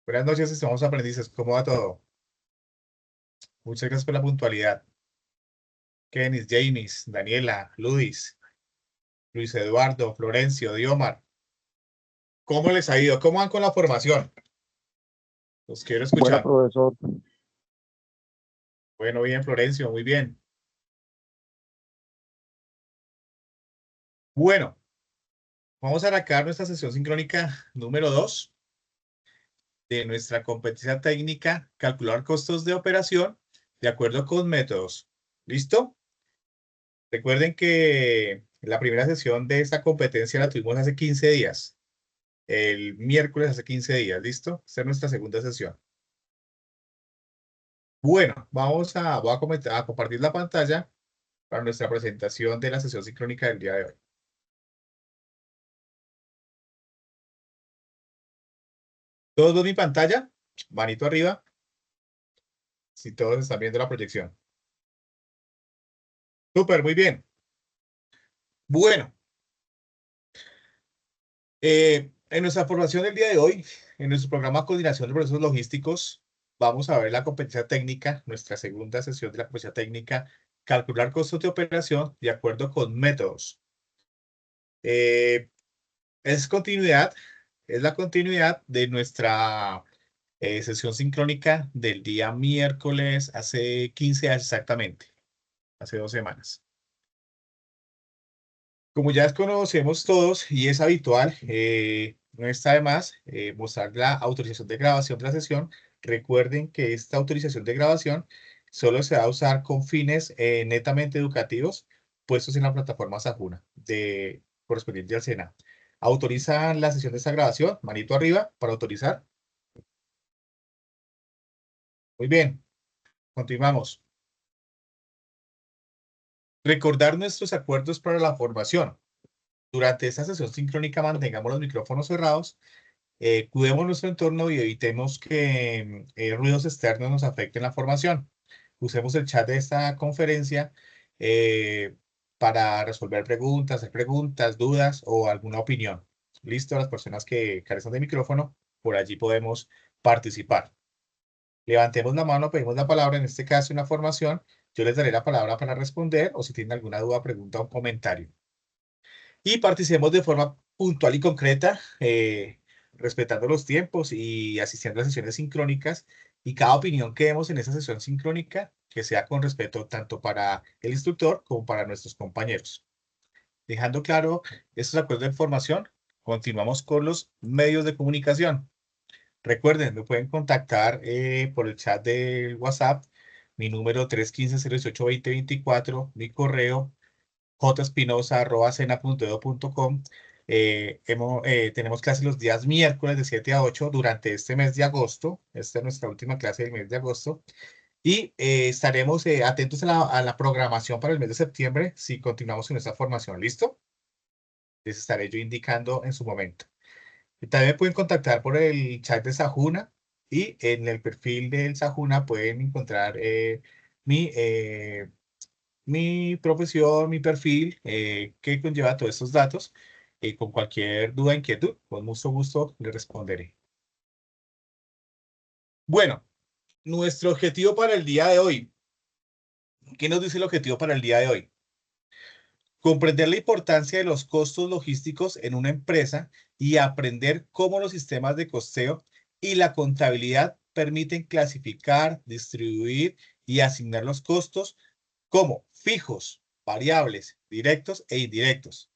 Buenas noches, estimados aprendices. ¿Cómo va todo? Muchas gracias por la puntualidad. Kenis, James, Daniela, Ludis, Luis Eduardo, Florencio, Diomar. ¿Cómo les ha ido? ¿Cómo van con la formación? Los quiero Buena, escuchar. profesor. Bueno, bien, Florencio, muy bien. Bueno, vamos a arrancar nuestra sesión sincrónica número 2 de nuestra competencia técnica, calcular costos de operación de acuerdo con métodos. ¿Listo? Recuerden que la primera sesión de esta competencia la tuvimos hace 15 días. El miércoles hace 15 días, ¿listo? Esta es nuestra segunda sesión. Bueno, voy a compartir la pantalla para nuestra presentación de la sesión sincrónica del día de hoy. ¿Todos ven mi pantalla? Manito arriba. Si todos están viendo la proyección. Súper, muy bien. Bueno, en nuestra formación del día de hoy, en nuestro programa de coordinación de procesos logísticos, vamos a ver la competencia técnica, nuestra segunda sesión de la competencia técnica, calcular costos de operación de acuerdo con métodos. Es continuidad, es la continuidad de nuestra sesión sincrónica del día miércoles, hace 15 días exactamente, hace 2 semanas. Como ya conocemos todos y es habitual, no está de más mostrar la autorización de grabación de la sesión. Recuerden que esta autorización de grabación solo se va a usar con fines netamente educativos puestos en la plataforma Sajuna correspondiente al SENA. ¿Autorizan la sesión de esta grabación? Manito arriba para autorizar. Muy bien, continuamos. Recordar nuestros acuerdos para la formación. Durante esta sesión sincrónica mantengamos los micrófonos cerrados, cuidemos nuestro entorno y evitemos que ruidos externos nos afecten la formación. Usemos el chat de esta conferencia eh, para resolver preguntas, hacer preguntas, dudas o alguna opinión. Listo, las personas que carecen de micrófono, por allí podemos participar. Levantemos la mano, pedimos la palabra, en este caso en la formación. Yo les daré la palabra para responder o si tienen alguna duda, pregunta o comentario. Y participemos de forma puntual y concreta, respetando los tiempos y asistiendo a sesiones sincrónicas. Y cada opinión que demos en esa sesión sincrónica, que sea con respeto tanto para el instructor como para nuestros compañeros. Dejando claro estos acuerdos de formación, continuamos con los medios de comunicación. Recuerden, me pueden contactar por el chat del WhatsApp, mi número 315-018-2024, mi correo jespinoza@cena.edu.com. Tenemos clases los días miércoles de 7 a 8 durante este mes de agosto. Esta es nuestra última clase del mes de agosto. Y estaremos atentos a la programación para el mes de septiembre si continuamos con esta formación. ¿Listo? Les estaré yo indicando en su momento. También me pueden contactar por el chat de Sajuna y en el perfil del Sajuna pueden encontrar mi, eh, mi profesión, mi perfil, que conlleva todos estos datos. Con cualquier duda, inquietud, con mucho gusto le responderé. Bueno, nuestro objetivo para el día de hoy. ¿Qué nos dice el objetivo para el día de hoy? Comprender la importancia de los costos logísticos en una empresa y aprender cómo los sistemas de costeo y la contabilidad permiten clasificar, distribuir y asignar los costos como fijos, variables, directos e indirectos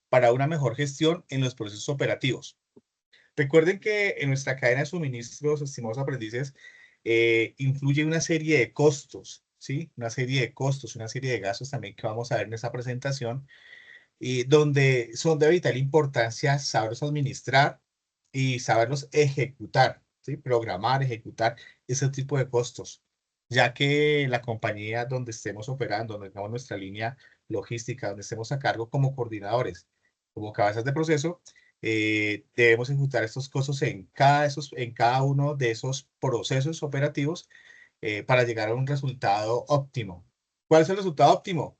para una mejor gestión en los procesos operativos. Recuerden que en nuestra cadena de suministros, estimados aprendices, influye una serie de costos, ¿sí? Una serie de costos, una serie de gastos también que vamos a ver en esta presentación, y donde son de vital importancia saberlos administrar y saberlos ejecutar, ¿sí? Programar, ejecutar ese tipo de costos, ya que la compañía donde estemos operando, donde tengamos nuestra línea logística, donde estemos a cargo como coordinadores, como cabezas de proceso, debemos ejecutar estos costos en cada uno de esos procesos operativos para llegar a un resultado óptimo. ¿Cuál es el resultado óptimo?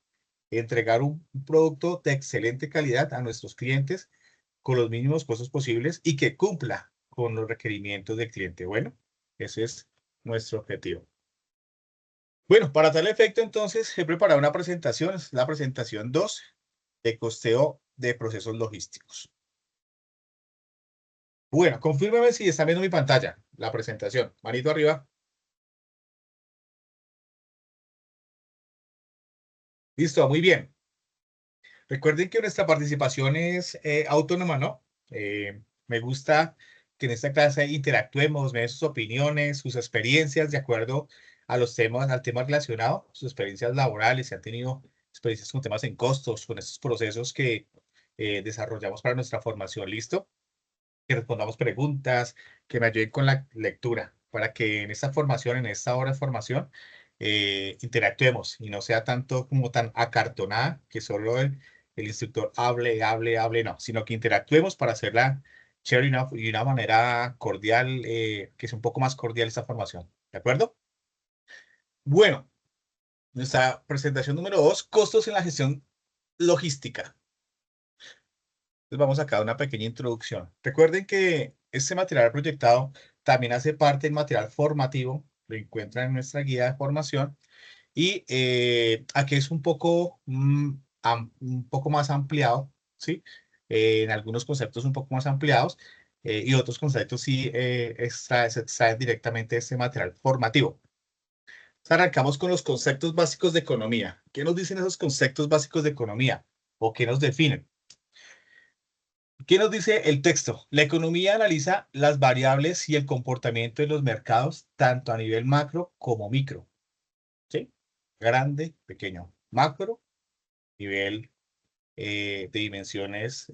Entregar un producto de excelente calidad a nuestros clientes con los mínimos costos posibles y que cumpla con los requerimientos del cliente. Bueno, ese es nuestro objetivo. Bueno, para tal efecto, entonces, he preparado una presentación, es la presentación 2 de costeo de procesos logísticos. Bueno, confírmeme si están viendo mi pantalla, la presentación. Manito arriba. Listo, muy bien. Recuerden que nuestra participación es autónoma, ¿no? Me gusta que en esta clase interactuemos, me den sus opiniones, sus experiencias de acuerdo a los temas, al tema relacionado, sus experiencias laborales, si han tenido experiencias con temas en costos, con estos procesos que desarrollamos para nuestra formación. ¿Listo? Que respondamos preguntas, que me ayuden con la lectura, para que en esta formación, en esta hora de formación, interactuemos y no sea tanto como tan acartonada que solo el instructor hable, hable, hable, no, sino que interactuemos para hacerla chévere y una manera cordial, que es un poco más cordial esta formación. ¿De acuerdo? Bueno, nuestra presentación número 2, costos en la gestión logística. Entonces vamos acá a una pequeña introducción. Recuerden que este material proyectado también hace parte del material formativo, lo encuentran en nuestra guía de formación y aquí es un poco, un poco más ampliado, ¿sí? En algunos conceptos un poco más ampliados y otros conceptos sí se extraen directamente de este material formativo. Entonces, arrancamos con los conceptos básicos de economía. ¿Qué nos dicen esos conceptos básicos de economía? ¿O qué nos definen? ¿Qué nos dice el texto? La economía analiza las variables y el comportamiento de los mercados, tanto a nivel macro como micro. ¿Sí? Grande, pequeño. Macro, nivel de dimensiones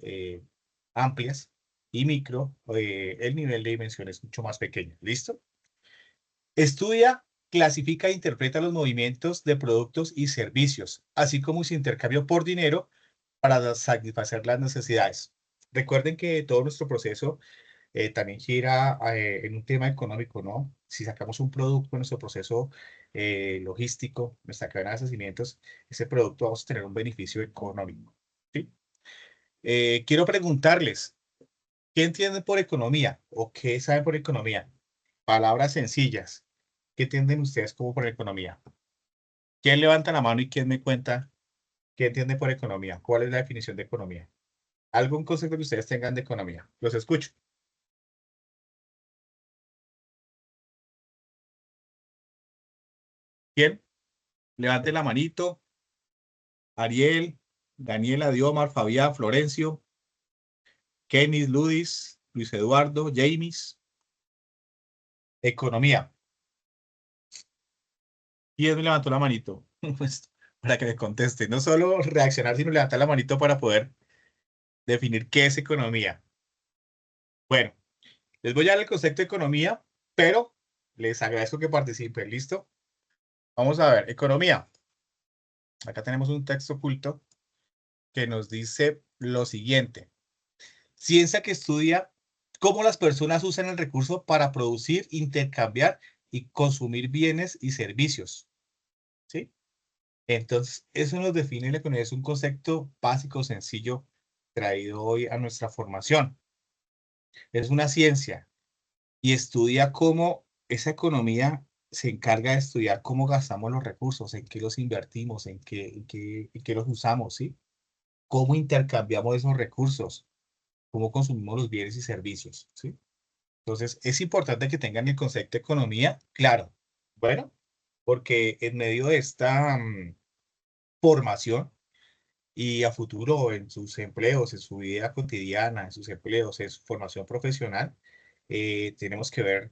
amplias. Y micro, el nivel de dimensiones mucho más pequeño. ¿Listo? Estudia, clasifica e interpreta los movimientos de productos y servicios, así como su intercambio por dinero para satisfacer las necesidades. Recuerden que todo nuestro proceso también gira en un tema económico, ¿no? Si sacamos un producto en nuestro proceso logístico, nuestra cadena de abastecimientos, ese producto vamos a tener un beneficio económico, ¿sí? Quiero preguntarles, ¿qué entienden por economía o qué saben por economía? Palabras sencillas. ¿Qué entienden ustedes como por economía? ¿Quién levanta la mano y quién me cuenta qué entiende por economía? ¿Cuál es la definición de economía? ¿Algún concepto que ustedes tengan de economía? Los escucho. ¿Quién? Levante la manito. Ariel, Daniela, Diomar, Fabián, Florencio, Kenis, Ludis, Luis Eduardo, James. Economía. ¿Quién me levantó la manito? Pues, para que me conteste. No solo reaccionar, sino levantar la manito para poder definir qué es economía. Bueno, les voy a dar el concepto de economía, pero les agradezco que participen. ¿Listo? Vamos a ver. Economía. Acá tenemos un texto oculto que nos dice lo siguiente. Ciencia que estudia cómo las personas usan el recurso para producir, intercambiar y consumir bienes y servicios. ¿Sí? Entonces, eso nos define la economía. Es un concepto básico, sencillo, traído hoy a nuestra formación. Es una ciencia y estudia cómo esa economía se encarga de estudiar cómo gastamos los recursos, en qué los invertimos, en qué los usamos, ¿sí? Cómo intercambiamos esos recursos, cómo consumimos los bienes y servicios, ¿sí? Entonces, es importante que tengan el concepto de economía claro. Bueno, porque en medio de esta formación y a futuro en sus empleos, en su vida cotidiana, en sus empleos, en su formación profesional, tenemos que ver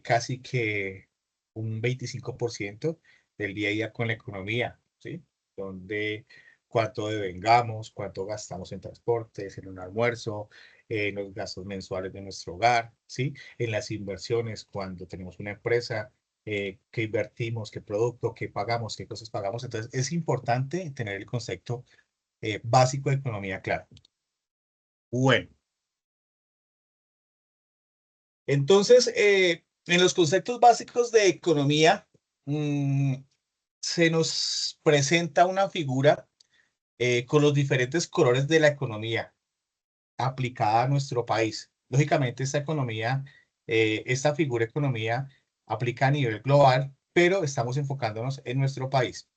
casi que un 25% del día a día con la economía, ¿sí? Donde cuánto devengamos, cuánto gastamos en transportes, en un almuerzo, en los gastos mensuales de nuestro hogar, ¿sí? En las inversiones, cuando tenemos una empresa, qué invertimos, qué producto, qué pagamos, qué cosas pagamos. Entonces, es importante tener el concepto básico de economía claro. Bueno, entonces, en los conceptos básicos de economía, mm, se nos presenta una figura con los diferentes colores de la economía aplicada a nuestro país. Lógicamente, esta figura de economía aplica a nivel global, pero estamos enfocándonos en nuestro país.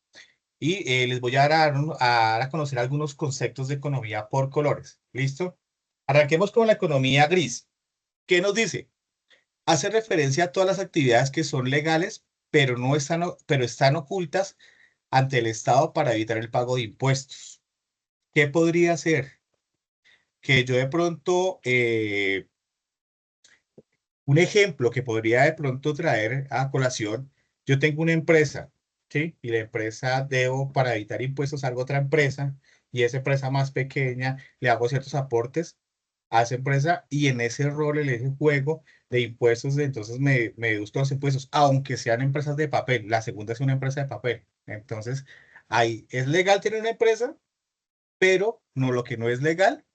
Y les voy a dar a conocer algunos conceptos de economía por colores. ¿Listo? Arranquemos con la economía gris. ¿Qué nos dice? Hace referencia a todas las actividades que son legales, pero están ocultas ante el Estado para evitar el pago de impuestos. ¿Qué podría ser? Que yo de pronto, un ejemplo que podría de pronto traer a colación, yo tengo una empresa, ¿sí? Y la empresa debo, para evitar impuestos, algo a otra empresa, y esa empresa más pequeña le hago ciertos aportes a esa empresa, y en ese rol, en ese juego de impuestos, entonces me deduzco los impuestos, aunque sean empresas de papel. La segunda es una empresa de papel. Entonces, ahí es legal tener una empresa, pero no, lo que no es legal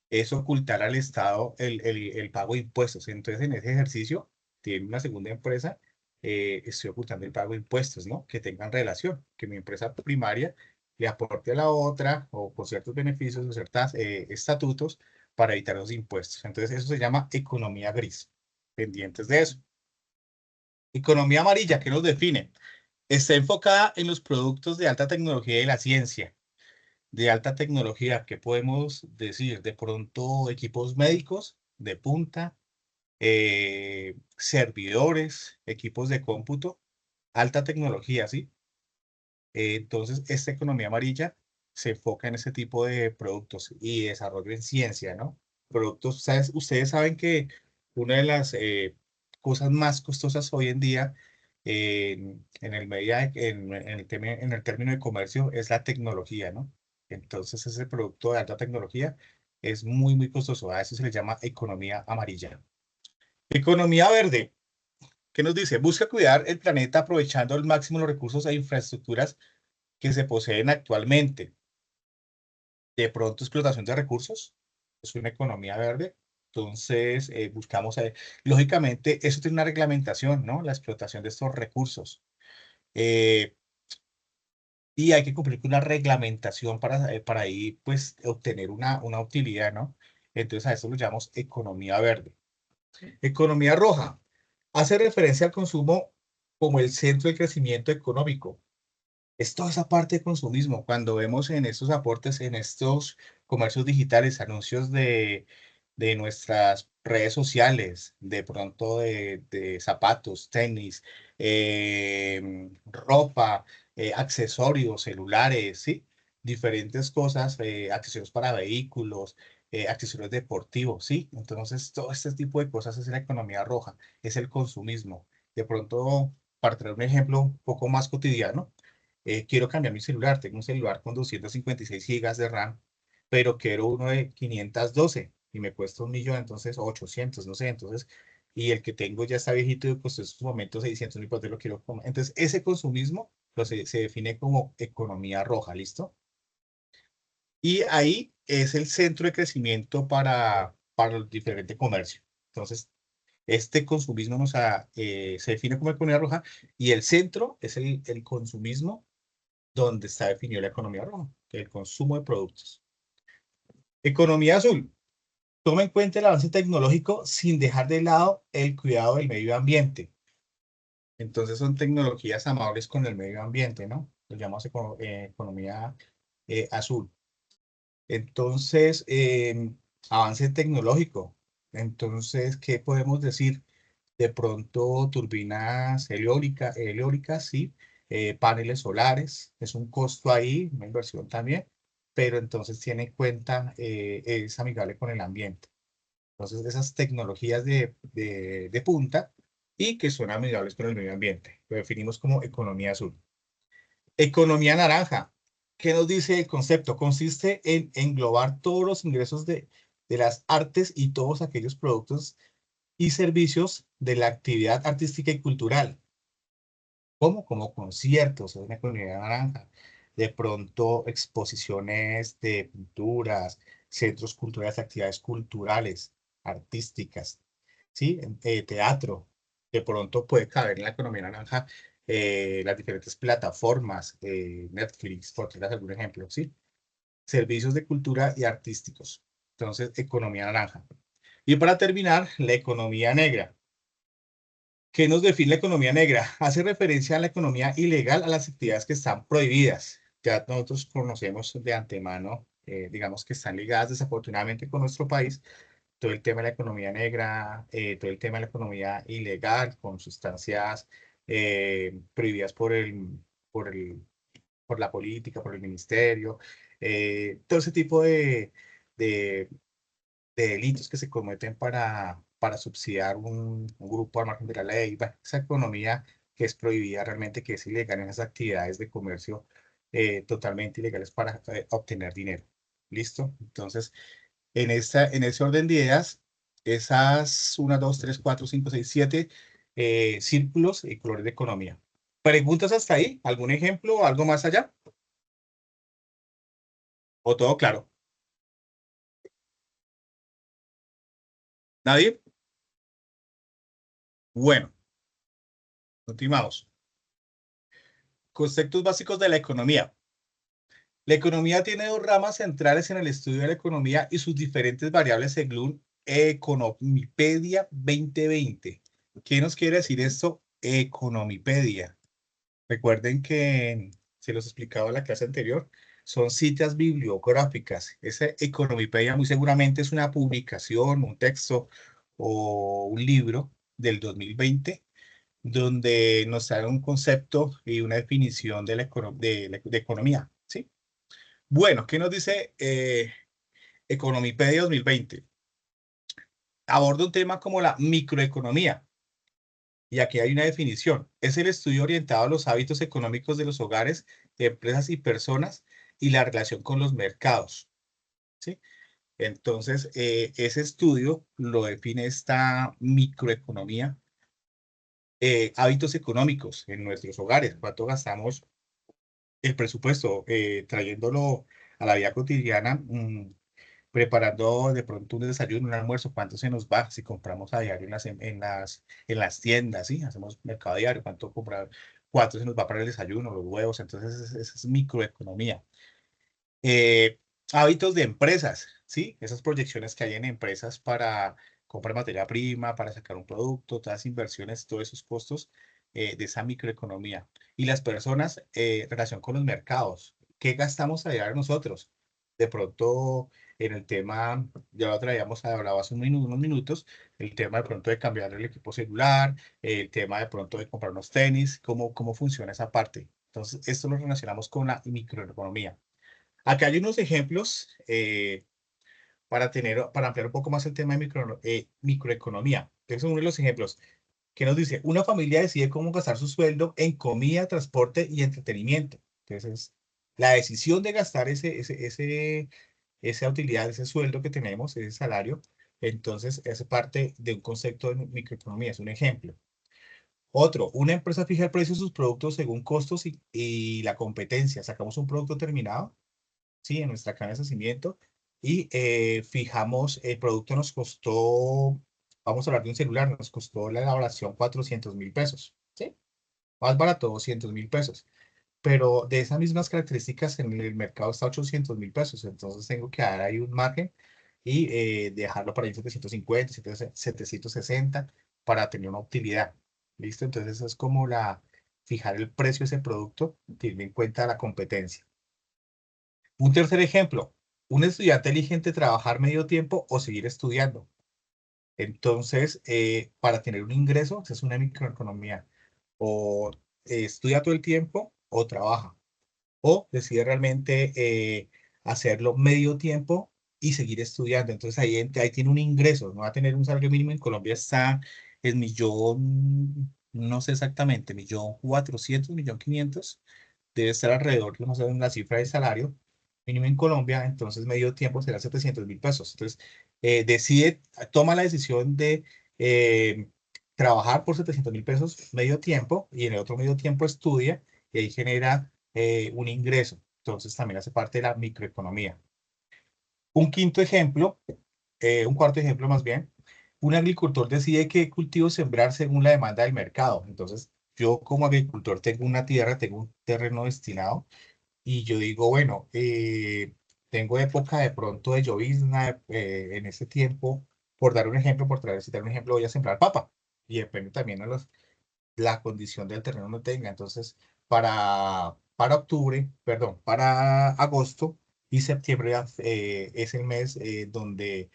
es ocultar al Estado el pago de impuestos. Entonces, en ese ejercicio, tiene una segunda empresa, estoy ocultando el pago de impuestos, ¿no? Que tengan relación, que mi empresa primaria le aporte a la otra o con ciertos beneficios o ciertos estatutos para evitar los impuestos. Entonces, eso se llama economía gris. Pendientes de eso. Economía amarilla, ¿qué nos define? Está enfocada en los productos de alta tecnología y la ciencia. De alta tecnología, ¿qué podemos decir? De pronto equipos médicos de punta, servidores, equipos de cómputo, alta tecnología, ¿sí? Entonces, esta economía amarilla se enfoca en ese tipo de productos y desarrollo en ciencia, ¿no? Productos, ustedes saben que una de las cosas más costosas hoy en día en el en el término de comercio es la tecnología, ¿no? Entonces, ese producto de alta tecnología es muy, muy costoso. A eso se le llama economía amarilla. Economía verde. ¿Qué nos dice? Busca cuidar el planeta aprovechando al máximo los recursos e infraestructuras que se poseen actualmente. De pronto, explotación de recursos, es una economía verde. Entonces, buscamos, lógicamente, eso tiene una reglamentación, ¿no? La explotación de estos recursos. Eh, y hay que cumplir con una reglamentación para ahí, pues, obtener una utilidad, ¿no? Entonces, a eso lo llamamos economía verde. Economía roja hace referencia al consumo como el centro del crecimiento económico. Es toda esa parte de consumismo. Cuando vemos en estos aportes, en estos comercios digitales, anuncios de nuestras redes sociales, de pronto de zapatos, tenis, ropa, accesorios, celulares, ¿sí? Diferentes cosas, accesorios para vehículos, accesorios deportivos, ¿sí? Entonces, todo este tipo de cosas es la economía roja, es el consumismo. De pronto, para traer un ejemplo un poco más cotidiano, quiero cambiar mi celular. Tengo un celular con 256 gigas de RAM, pero quiero uno de 512 y me cuesta 1.000.000, entonces, o 800, no sé. Entonces, y el que tengo ya está viejito y costó en su momento 600.000, pues lo quiero. Entonces, ese consumismo se define como economía roja, ¿listo? Y ahí es el centro de crecimiento para el diferente comercio. Entonces, este consumismo se define como economía roja y el centro es el consumismo donde está definida la economía roja, que es el consumo de productos. Economía azul. Toma en cuenta el avance tecnológico sin dejar de lado el cuidado del medio ambiente. Entonces son tecnologías amables con el medio ambiente, ¿no? Lo llamamos economía azul. Entonces, avance tecnológico. Entonces, ¿qué podemos decir? De pronto, turbinas eólicas, sí, paneles solares, es un costo ahí, una inversión también, pero entonces tiene en cuenta, es amigable con el ambiente. Entonces, esas tecnologías de punta y que son amigables con el medio ambiente, lo definimos como economía azul. Economía naranja. ¿Qué nos dice el concepto? Consiste en englobar todos los ingresos de las artes y todos aquellos productos y servicios de la actividad artística y cultural. ¿Cómo? Como conciertos, es una economía naranja. De pronto, exposiciones de pinturas, centros culturales, actividades culturales, artísticas, ¿sí? Teatro. De pronto puede caber en la economía naranja las diferentes plataformas, Netflix, por dar algún ejemplo, ¿sí? Servicios de cultura y artísticos. Entonces, economía naranja. Y para terminar, la economía negra. ¿Qué nos define la economía negra? Hace referencia a la economía ilegal, a las actividades que están prohibidas. Ya nosotros conocemos de antemano, digamos que están ligadas desafortunadamente con nuestro país, todo el tema de la economía negra, todo el tema de la economía ilegal, con sustancias prohibidas por el, por la política, por el ministerio, todo ese tipo de, de delitos que se cometen para subsidiar un grupo al margen de la ley. Bueno, esa economía que es prohibida realmente, que es ilegal en esas actividades de comercio totalmente ilegales para obtener dinero. ¿Listo? Entonces, en ese orden de ideas, esas 1, 2, 3, 4, 5, 6, 7 círculos y colores de economía. ¿Preguntas hasta ahí? ¿Algún ejemplo o algo más allá? ¿O todo claro? ¿Nadie? Bueno, continuamos. Conceptos básicos de la economía. La economía tiene dos ramas centrales en el estudio de la economía y sus diferentes variables según Economipedia 2020. ¿Qué nos quiere decir esto? Economipedia. Recuerden que se los explicaba en la clase anterior, son citas bibliográficas. Esa Economipedia muy seguramente es una publicación, un texto o un libro del 2020 donde nos da un concepto y una definición de de economía, ¿sí? Bueno, ¿qué nos dice Economipedia 2020? Aborda un tema como la microeconomía, y aquí hay una definición. Es el estudio orientado a los hábitos económicos de los hogares, empresas y personas y la relación con los mercados, ¿sí? Entonces, ese estudio lo define esta microeconomía, hábitos económicos en nuestros hogares, cuánto gastamos el presupuesto, trayéndolo a la vida cotidiana, preparando de pronto un desayuno, un almuerzo, cuánto se nos va si compramos a diario en las tiendas, ¿sí? Hacemos mercado diario, cuánto comprar, cuánto se nos va para el desayuno, los huevos, entonces esa es microeconomía. Eh, Hábitos de empresas, ¿sí? Esas proyecciones que hay en empresas para comprar materia prima, para sacar un producto, todas las inversiones, todos esos costos de esa microeconomía. Y las personas, relación con los mercados. ¿Qué gastamos a diario nosotros? De pronto, en el tema, ya lo traíamos, hablado hace unos minutos, el tema de pronto de cambiar el equipo celular, el tema de pronto de comprar unos tenis, cómo funciona esa parte. Entonces, esto lo relacionamos con la microeconomía. Acá hay unos ejemplos para ampliar un poco más el tema de microeconomía. Estos son uno de los ejemplos que nos dice, una familia decide cómo gastar su sueldo en comida, transporte y entretenimiento. Entonces, la decisión de gastar esa utilidad, ese sueldo que tenemos, ese salario, entonces es parte de un concepto de microeconomía, es un ejemplo. Otro, una empresa fija el precio de sus productos según costos y la competencia. Sacamos un producto terminado, ¿sí? En nuestra cadena de abastecimiento y fijamos, el producto nos costó, vamos a hablar de un celular, nos costó la elaboración 400.000 pesos, ¿sí? Más barato, 200.000 pesos. Pero de esas mismas características en el mercado está 800.000 pesos, entonces tengo que dar ahí un margen y dejarlo para ahí en 750, 760 para tener una utilidad. ¿Listo? Entonces eso es como fijar el precio de ese producto, teniendo en cuenta la competencia. Un tercer ejemplo, un estudiante elige entre trabajar medio tiempo o seguir estudiando. Entonces, para tener un ingreso, esa es una microeconomía. O estudia todo el tiempo o trabaja. O decide realmente hacerlo medio tiempo y seguir estudiando. Entonces, ahí tiene un ingreso. No va a tener un salario mínimo. En Colombia está el millón, no sé exactamente, 1.400.000, 1.500.000, debe estar alrededor, no sé, en la cifra de salario mínimo en Colombia, entonces medio tiempo será 700.000 pesos. Entonces, toma la decisión de eh, trabajar por 700.000 pesos medio tiempo y en el otro medio tiempo estudia y ahí genera un ingreso. Entonces, también hace parte de la microeconomía. Un quinto ejemplo, un cuarto ejemplo más bien, un agricultor decide qué cultivo sembrar según la demanda del mercado. Entonces, yo como agricultor tengo una tierra, tengo un terreno destinado y yo digo, bueno, tengo época de pronto de llovizna en ese tiempo. Por dar un ejemplo, citar un ejemplo, voy a sembrar papa. Y depende también de la condición del terreno no tenga. Entonces, para octubre, perdón, para agosto y septiembre es el mes donde,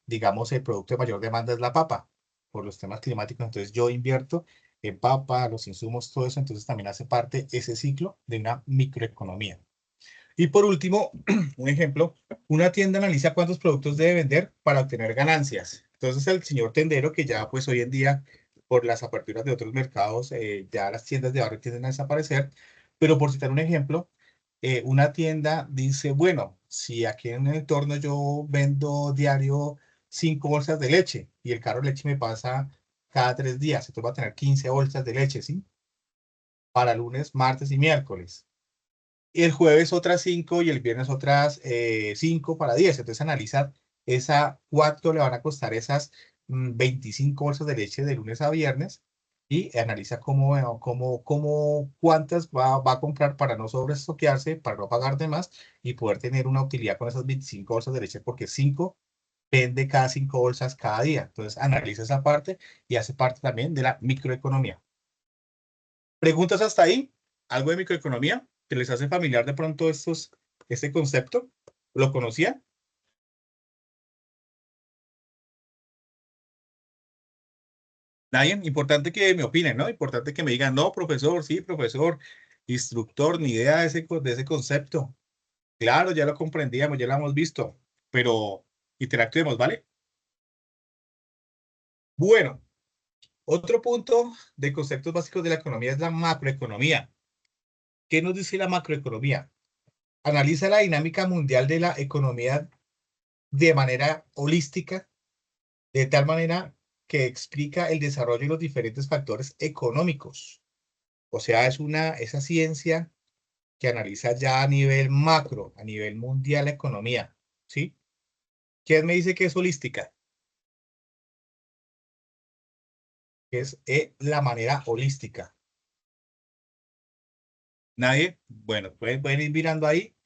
digamos, el producto de mayor demanda es la papa, por los temas climáticos. Entonces, yo invierto en papa, los insumos, todo eso. Entonces, también hace parte ese ciclo de una microeconomía. Y por último, un ejemplo, una tienda analiza cuántos productos debe vender para obtener ganancias. Entonces el señor tendero, que ya pues hoy en día por las aperturas de otros mercados, ya las tiendas de barrio tienden a desaparecer, pero por citar un ejemplo, una tienda dice, bueno, si aquí en el entorno yo vendo diario 5 bolsas de leche y el carro de leche me pasa cada 3 días, entonces va a tener 15 bolsas de leche, ¿sí? Para lunes, martes y miércoles y el jueves otras 5 y el viernes otras 5 para 10. Entonces analizar cuánto le van a costar esas 25 bolsas de leche de lunes a viernes y analiza cuántas va a comprar para no sobreestoquearse, para no pagar de más y poder tener una utilidad con esas 25 bolsas de leche porque 5 vende cada 5 bolsas cada día. Entonces analiza esa parte y hace parte también de la microeconomía. ¿Preguntas hasta ahí? ¿Algo de microeconomía? ¿Que les hace familiar de pronto este concepto? ¿Lo conocían? Nadie. Importante que me opinen, ¿no? Importante que me digan, no, profesor, sí, profesor, instructor, ni idea de ese concepto. Claro, ya lo comprendíamos, ya lo hemos visto, pero interactuemos, ¿vale? Bueno, otro punto de conceptos básicos de la economía es la macroeconomía. ¿Qué nos dice la macroeconomía? Analiza la dinámica mundial de la economía de manera holística de tal manera que explica el desarrollo de los diferentes factores económicos. O sea, esa ciencia que analiza ya a nivel macro, a nivel mundial la economía, ¿sí? ¿Quién me dice que es holística? Que es la manera holística. ¿Nadie? Bueno, pueden ir mirando ahí,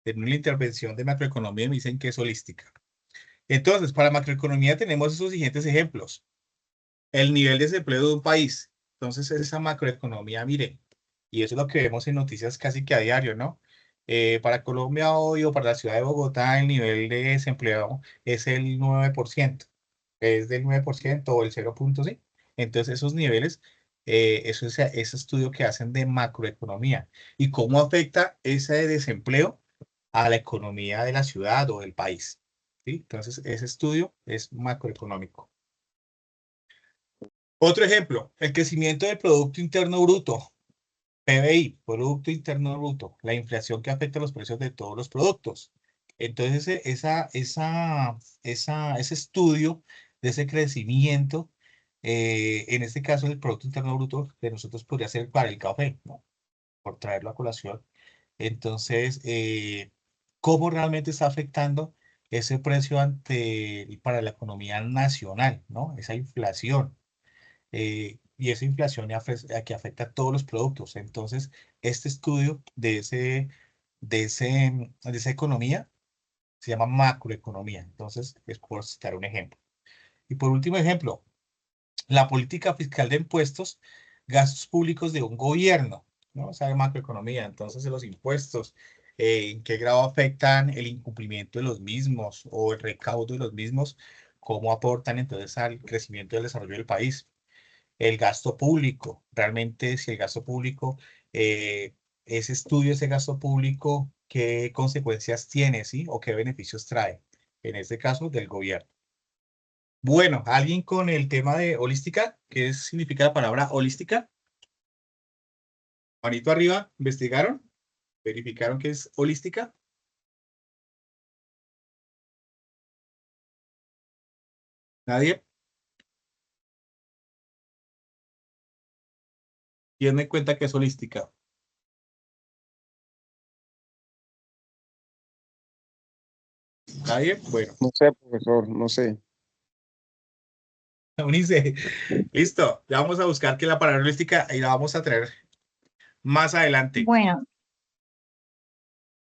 en una intervención de macroeconomía me dicen que es holística. Entonces, para macroeconomía tenemos esos siguientes ejemplos. El nivel de desempleo de un país. Entonces, esa macroeconomía, mire, y eso es lo que vemos en noticias casi que a diario, ¿no? Para Colombia hoy o para la ciudad de Bogotá, el nivel de desempleo es el 9%, es del 9% o el 0,5. Entonces, esos niveles, eso es ese estudio que hacen de macroeconomía y cómo afecta ese desempleo a la economía de la ciudad o del país, ¿sí? Entonces, ese estudio es macroeconómico. Otro ejemplo, el crecimiento del Producto Interno Bruto, PBI, Producto Interno Bruto, la inflación que afecta los precios de todos los productos. Entonces, ese estudio de ese crecimiento, en este caso el Producto Interno Bruto de nosotros podría ser para el café, ¿no? Por traerlo a colación. Entonces, ¿cómo realmente está afectando ese precio para la economía nacional, ¿no? Esa inflación y esa inflación que afecta a todos los productos. Entonces, este estudio de esa economía se llama macroeconomía. Entonces, es por citar un ejemplo. Y por último ejemplo, la política fiscal de impuestos, gastos públicos de un gobierno, ¿no? O sea, macroeconomía. Entonces, los impuestos, ¿en qué grado afectan el incumplimiento de los mismos o el recaudo de los mismos? ¿Cómo aportan entonces al crecimiento y al desarrollo del país? El gasto público, realmente si el gasto público, ese estudio, ese gasto público, ¿qué consecuencias tiene, sí? O qué beneficios trae, en este caso del gobierno. Bueno, ¿alguien con el tema de holística? ¿Qué significa la palabra holística? Manito arriba, ¿investigaron? ¿Verificaron que es holística? ¿Nadie? ¿Quién me cuenta que es holística? ¿Nadie? Bueno, No sé, profesor, no sé. Unice, listo. Ya vamos a buscar que la palabra holística y la vamos a traer más adelante. Bueno,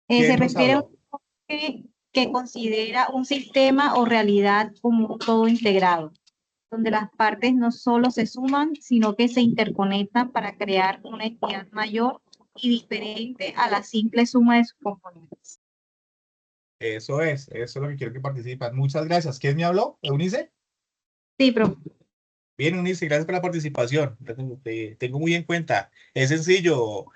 ¿Quién se nos refiere a un habló? enfoque que considera un sistema o realidad como un todo integrado, donde las partes no solo se suman, sino que se interconectan para crear una entidad mayor y diferente a la simple suma de sus componentes. Eso es lo que quiero que participen. Muchas gracias. ¿Quién me habló? ¿Eunice? Sí, profe. Bien, Eunice, gracias por la participación. Tengo muy en cuenta. Es sencillo,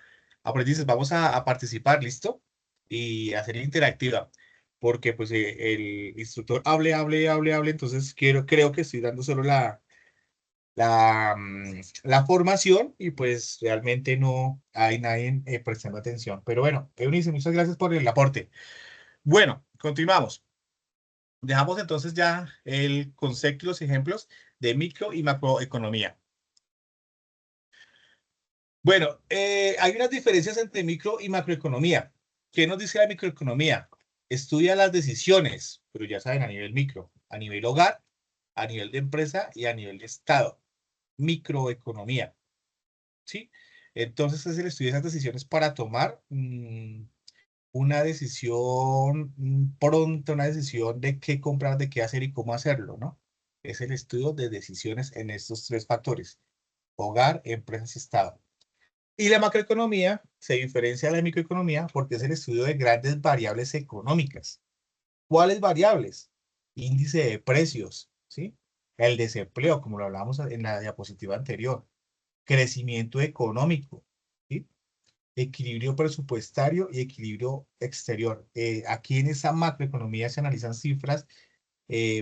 aprendices, vamos a participar, ¿listo? Y hacer interactiva, porque pues el instructor hable, entonces creo que estoy dando solo la formación y pues realmente no hay nadie prestando atención. Pero bueno, Eunice, muchas gracias por el aporte. Bueno, continuamos. Dejamos entonces ya el concepto y los ejemplos de micro y macroeconomía. Bueno, hay unas diferencias entre micro y macroeconomía. ¿Qué nos dice la microeconomía? Estudia las decisiones, pero ya saben, a nivel micro, a nivel hogar, a nivel de empresa y a nivel de Estado. Microeconomía, ¿sí? Entonces es el estudio de esas decisiones para tomar una decisión pronta, una decisión de qué comprar, de qué hacer y cómo hacerlo, ¿no? Es el estudio de decisiones en estos tres factores: hogar, empresas y Estado. Y la macroeconomía se diferencia de la microeconomía porque es el estudio de grandes variables económicas. ¿Cuáles variables? Índice de precios, ¿sí? El desempleo, como lo hablábamos en la diapositiva anterior. Crecimiento económico, ¿sí? Equilibrio presupuestario y equilibrio exterior. Aquí en esa macroeconomía se analizan cifras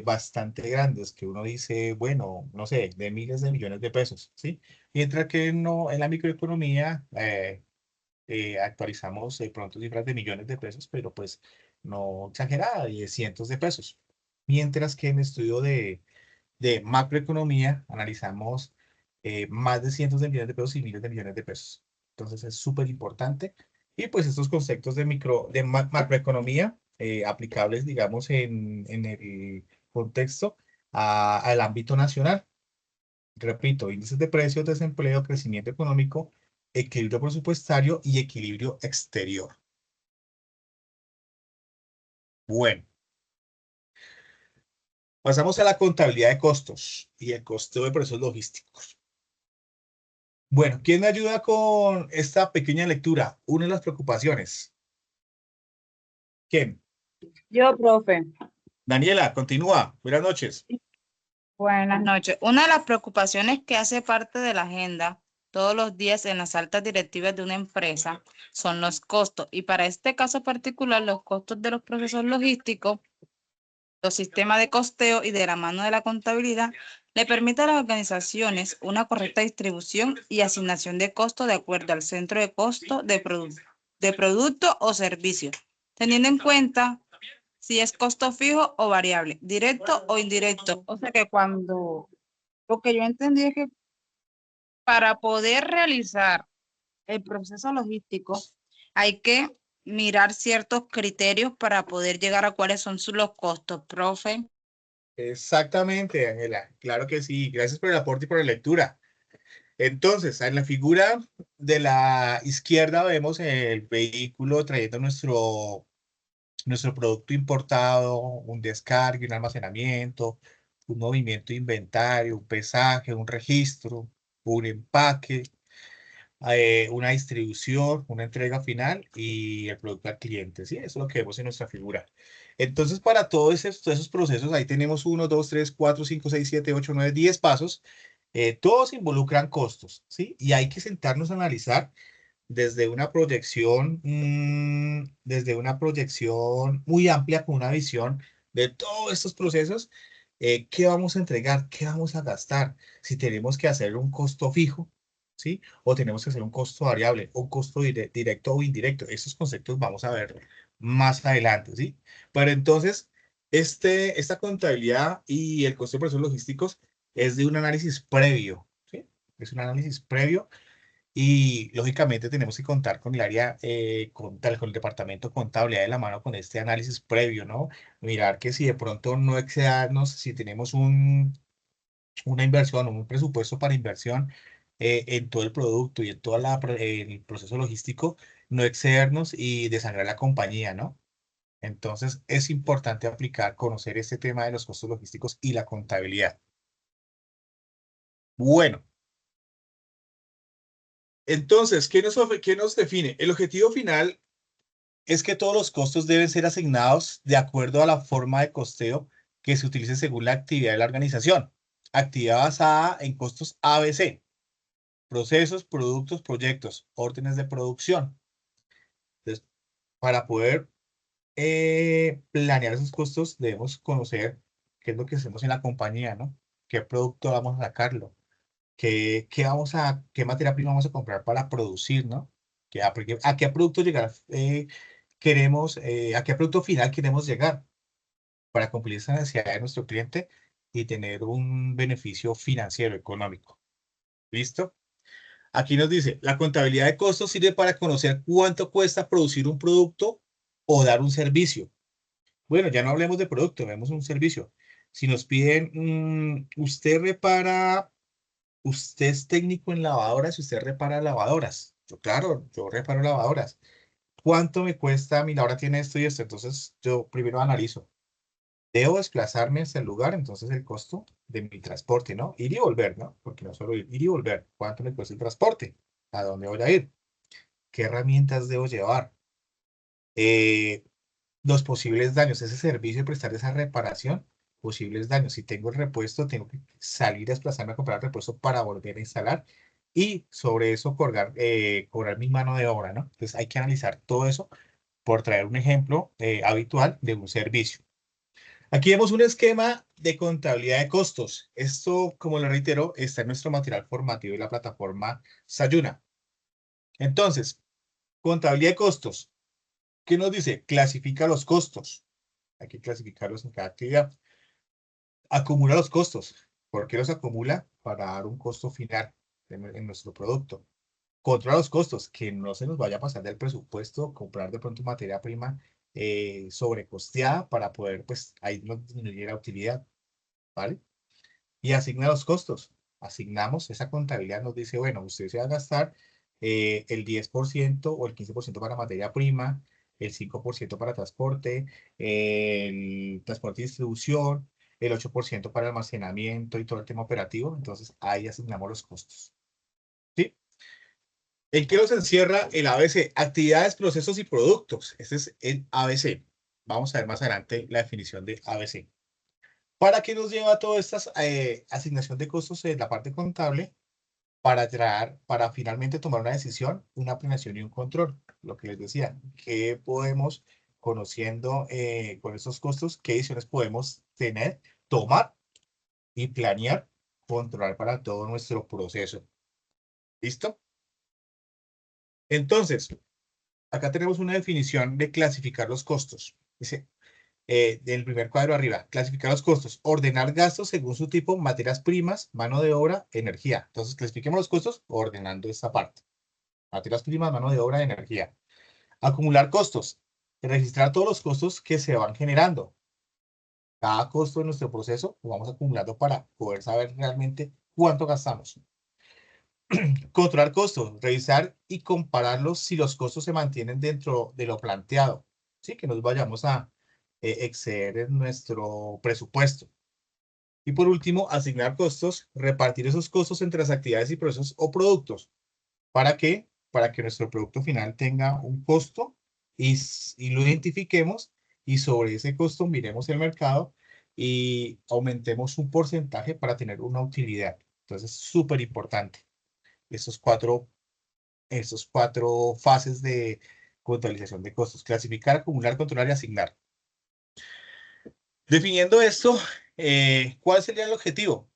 bastante grandes que uno dice, bueno, no sé, de miles de millones de pesos, ¿sí? Mientras que no, en la microeconomía actualizamos pronto cifras de millones de pesos, pero pues no exagerada, y de cientos de pesos. Mientras que en el estudio de macroeconomía analizamos más de cientos de millones de pesos y miles de millones de pesos. Entonces es súper importante. Y pues estos conceptos de macroeconomía aplicables, digamos, en el contexto al ámbito nacional. Repito, índices de precios, desempleo, crecimiento económico, equilibrio presupuestario y equilibrio exterior. Bueno, pasamos a la contabilidad de costos y el costo de precios logísticos. Bueno, ¿quién me ayuda con esta pequeña lectura? Una de las preocupaciones. ¿Quién? Yo, profe. Daniela, continúa. Buenas noches. Buenas noches. Una de las preocupaciones que hace parte de la agenda todos los días en las altas directivas de una empresa son los costos. Y para este caso particular, los costos de los procesos logísticos, los sistemas de costeo y de la mano de la contabilidad le permite a las organizaciones una correcta distribución y asignación de costos de acuerdo al centro de costo de producto o servicio, teniendo en cuenta si es costo fijo o variable, directo o indirecto. O sea que lo que yo entendí es que para poder realizar el proceso logístico hay que mirar ciertos criterios para poder llegar a cuáles son los costos, profe. Exactamente, Daniela. Claro que sí. Gracias por el aporte y por la lectura. Entonces, en la figura de la izquierda vemos el vehículo trayendo nuestro producto importado, un descargue, un almacenamiento, un movimiento de inventario, un pesaje, un registro, un empaque, una distribución, una entrega final y el producto al cliente. ¿Sí? Eso es lo que vemos en nuestra figura. Entonces, para todos esos procesos, ahí tenemos 1, 2, 3, 4, 5, 6, 7, 8, 9, 10 pasos. Todos involucran costos, ¿sí? Y hay que sentarnos a analizar desde una proyección muy amplia, con una visión de todos estos procesos, qué vamos a entregar, qué vamos a gastar, si tenemos que hacer un costo fijo, ¿sí? O tenemos que hacer un costo variable, un costo directo o indirecto. Estos conceptos vamos a ver más adelante, ¿sí? Pero entonces, esta contabilidad y el costo de procesos logísticos es de un análisis previo, ¿sí? Es un análisis previo y lógicamente tenemos que contar con el área contable, con el departamento contable de la mano con este análisis previo, ¿no? Mirar que si de pronto no excedarnos, si tenemos una inversión o un presupuesto para inversión en todo el producto y en todo el proceso logístico, no excedernos y desangrar la compañía, ¿no? Entonces, es importante conocer este tema de los costos logísticos y la contabilidad. Bueno, entonces, qué nos define? El objetivo final es que todos los costos deben ser asignados de acuerdo a la forma de costeo que se utilice según la actividad de la organización. Actividad basada en costos ABC, procesos, productos, proyectos, órdenes de producción. Entonces, para poder planear esos costos, debemos conocer qué es lo que hacemos en la compañía, ¿no? ¿Qué producto vamos a sacarlo? ¿Qué materia prima vamos a comprar para producir, ¿no? ¿A qué producto llegar a qué producto final queremos llegar para cumplir esa necesidad de nuestro cliente y tener un beneficio financiero, económico? ¿Listo? Aquí nos dice, la contabilidad de costos sirve para conocer cuánto cuesta producir un producto o dar un servicio. Bueno, ya no hablemos de producto, vemos un servicio. Si nos piden, usted es técnico en lavadoras y usted repara lavadoras. Yo, claro, yo reparo lavadoras. ¿Cuánto me cuesta? Mi lavadora tiene esto y esto. Entonces, yo primero analizo. Debo desplazarme hasta el lugar, entonces el costo de mi transporte, ¿no? Ir y volver, ¿no? Porque no solo ir y volver. ¿Cuánto me cuesta el transporte? ¿A dónde voy a ir? ¿Qué herramientas debo llevar? Eh, los posibles daños, ese servicio de prestar esa reparación, posibles daños. Si tengo el repuesto, tengo que salir a desplazarme a comprar el repuesto para volver a instalar y sobre eso cobrar mi mano de obra, ¿no? Entonces hay que analizar todo eso por traer un ejemplo habitual de un servicio. Aquí vemos un esquema de contabilidad de costos. Esto, como lo reitero, está en nuestro material formativo y la plataforma Sayuna. Entonces, contabilidad de costos. ¿Qué nos dice? Clasifica los costos. Hay que clasificarlos en cada actividad. Acumula los costos. ¿Por qué los acumula? Para dar un costo final en nuestro producto. Controla los costos, que no se nos vaya a pasar del presupuesto, comprar de pronto materia prima sobrecosteada para poder, pues, ahí no disminuir la utilidad, ¿vale? Y asigna los costos. Asignamos esa contabilidad, nos dice, bueno, usted se va a gastar el 10% o el 15% para materia prima, el 5% para transporte, el transporte y distribución, el 8% para almacenamiento y todo el tema operativo. Entonces, ahí asignamos los costos. ¿Sí? ¿En qué nos encierra el ABC? Actividades, procesos y productos. Ese es el ABC. Vamos a ver más adelante la definición de ABC. ¿Para qué nos lleva toda esta asignación de costos en la parte contable? Para finalmente tomar una decisión, una planeación y un control. Lo que les decía, ¿qué podemos, conociendo con esos costos, qué decisiones podemos tener, tomar y planear, controlar para todo nuestro proceso? ¿Listo? Entonces, acá tenemos una definición de clasificar los costos. Dice, del primer cuadro arriba, clasificar los costos, ordenar gastos según su tipo, materias primas, mano de obra, energía. Entonces, clasifiquemos los costos ordenando esta parte. Materias primas, mano de obra, energía. Acumular costos, registrar todos los costos que se van generando. Cada costo de nuestro proceso lo vamos acumulando para poder saber realmente cuánto gastamos. Controlar costos, revisar y compararlos si los costos se mantienen dentro de lo planteado. Sí, que nos vayamos a exceder en nuestro presupuesto. Y por último, asignar costos, repartir esos costos entre las actividades y procesos o productos. ¿Para qué? Para que nuestro producto final tenga un costo y lo identifiquemos y sobre ese costo miremos el mercado y aumentemos un porcentaje para tener una utilidad. Entonces, súper importante estos cuatro fases de contabilización de costos: clasificar, acumular, controlar y asignar. Definiendo esto, ¿cuál sería el objetivo?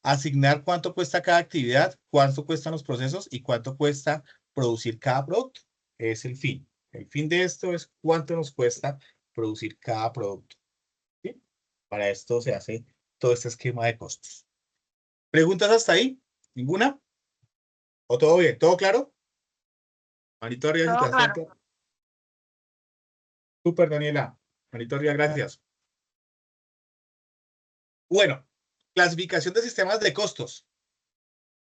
Asignar cuánto cuesta cada actividad, cuánto cuestan los procesos y cuánto cuesta producir cada producto. Es el fin. El fin de esto es cuánto nos cuesta producir cada producto. ¿Sí? Para esto se hace todo este esquema de costos. ¿Preguntas hasta ahí? ¿Ninguna? ¿O todo bien? ¿Todo claro? Manito arriba si te Todo das claro. cuenta. Súper, Daniela. Manito arriba, gracias. Bueno, clasificación de sistemas de costos.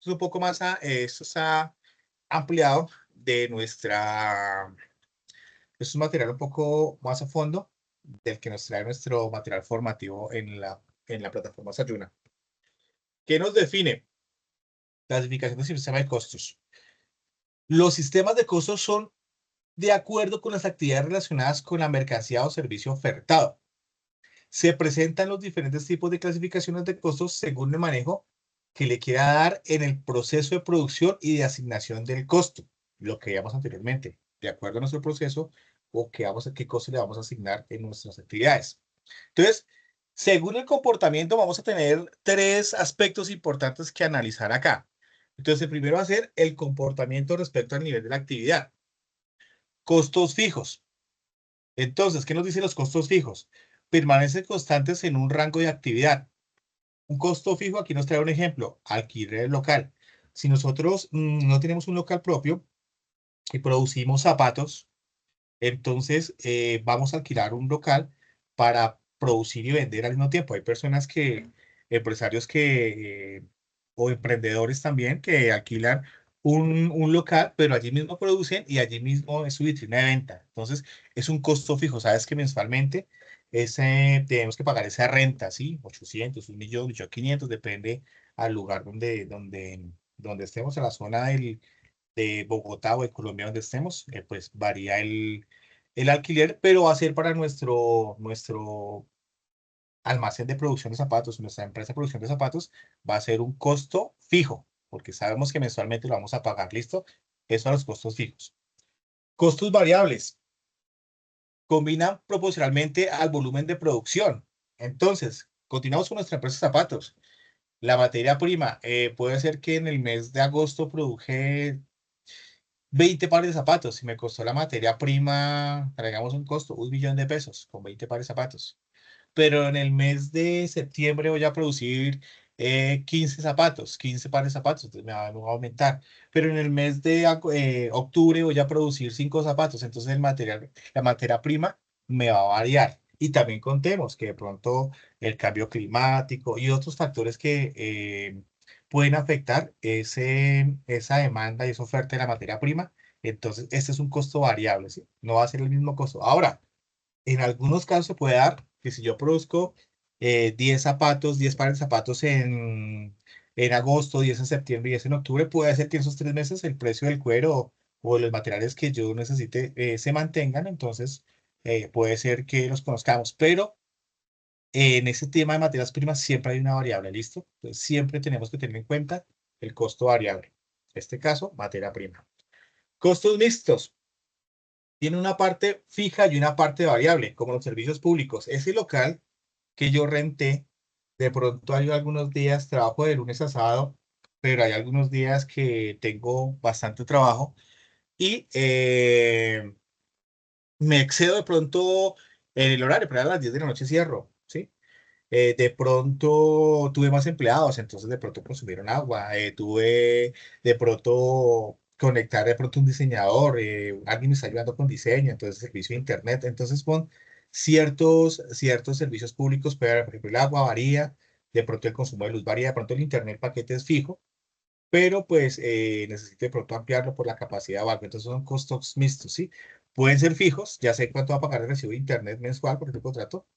Es un poco más, esto está ampliado de nuestra, es un material un poco más a fondo. del que nos trae nuestro material formativo en la plataforma Sayuna. ¿Qué nos define? Clasificación del sistema de costos. Los sistemas de costos son de acuerdo con las actividades relacionadas con la mercancía o servicio ofertado. Se presentan los diferentes tipos de clasificaciones de costos según el manejo que le quiera dar en el proceso de producción y de asignación del costo, lo que veíamos anteriormente, de acuerdo a nuestro proceso o qué costo le vamos a asignar en nuestras actividades. Entonces, según el comportamiento, vamos a tener tres aspectos importantes que analizar acá. Entonces, el primero va a ser el comportamiento respecto al nivel de la actividad. Costos fijos. Entonces, ¿qué nos dicen los costos fijos? Permanecen constantes en un rango de actividad. Un costo fijo, aquí nos trae un ejemplo, alquiler local. Si nosotros no tenemos un local propio y producimos zapatos, entonces vamos a alquilar un local para producir y vender al mismo tiempo. Hay personas empresarios o emprendedores también que alquilan un local, pero allí mismo producen y allí mismo es su vitrina de venta. Entonces, es un costo fijo. Sabes que mensualmente tenemos que pagar esa renta, ¿sí? 800, 1.000.000, 1.500.000, depende al lugar donde estemos, a la zona de Bogotá o de Colombia donde estemos, pues varía el alquiler, pero va a ser para nuestro almacén de producción de zapatos, nuestra empresa de producción de zapatos, va a ser un costo fijo, porque sabemos que mensualmente lo vamos a pagar, ¿listo? Eso a los costos fijos. Costos variables combinan proporcionalmente al volumen de producción. Entonces, continuamos con nuestra empresa de zapatos. La materia prima, puede ser que en el mes de agosto produje 20 pares de zapatos. Si me costó la materia prima, traigamos un costo, 1.000.000 de pesos con 20 pares de zapatos. Pero en el mes de septiembre voy a producir 15 zapatos, 15 pares de zapatos, entonces me va a aumentar. Pero en el mes de octubre voy a producir 5 zapatos, entonces la materia prima me va a variar. Y también contemos que de pronto el cambio climático y otros factores que pueden afectar esa demanda y esa oferta de la materia prima. Entonces, este es un costo variable, ¿sí? No va a ser el mismo costo. Ahora, en algunos casos se puede dar que si yo produzco 10 zapatos, 10 pares de zapatos en agosto, 10 en septiembre y 10 en octubre, puede ser que en esos 3 meses el precio del cuero o los materiales que yo necesite se mantengan, entonces puede ser que los conozcamos, pero en ese tema de materias primas siempre hay una variable, ¿listo? Entonces siempre tenemos que tener en cuenta el costo variable. En este caso, materia prima. Costos mixtos. Tiene una parte fija y una parte variable, como los servicios públicos. Ese local que yo renté, de pronto hay algunos días trabajo de lunes a sábado, pero hay algunos días que tengo bastante trabajo y me excedo de pronto en el horario, pero a las 10 de la noche cierro, ¿sí? De pronto tuve más empleados, entonces de pronto consumieron agua, tuve de pronto conectar de pronto un diseñador, alguien me está ayudando con diseño, entonces servicio de internet, entonces con ciertos servicios públicos, pero por ejemplo el agua varía, de pronto el consumo de luz varía, de pronto el internet paquete es fijo, pero pues necesito de pronto ampliarlo por la capacidad o algo, entonces son costos mixtos, ¿sí? Pueden ser fijos, ya sé cuánto va a pagar el recibo de internet mensual por el contrato,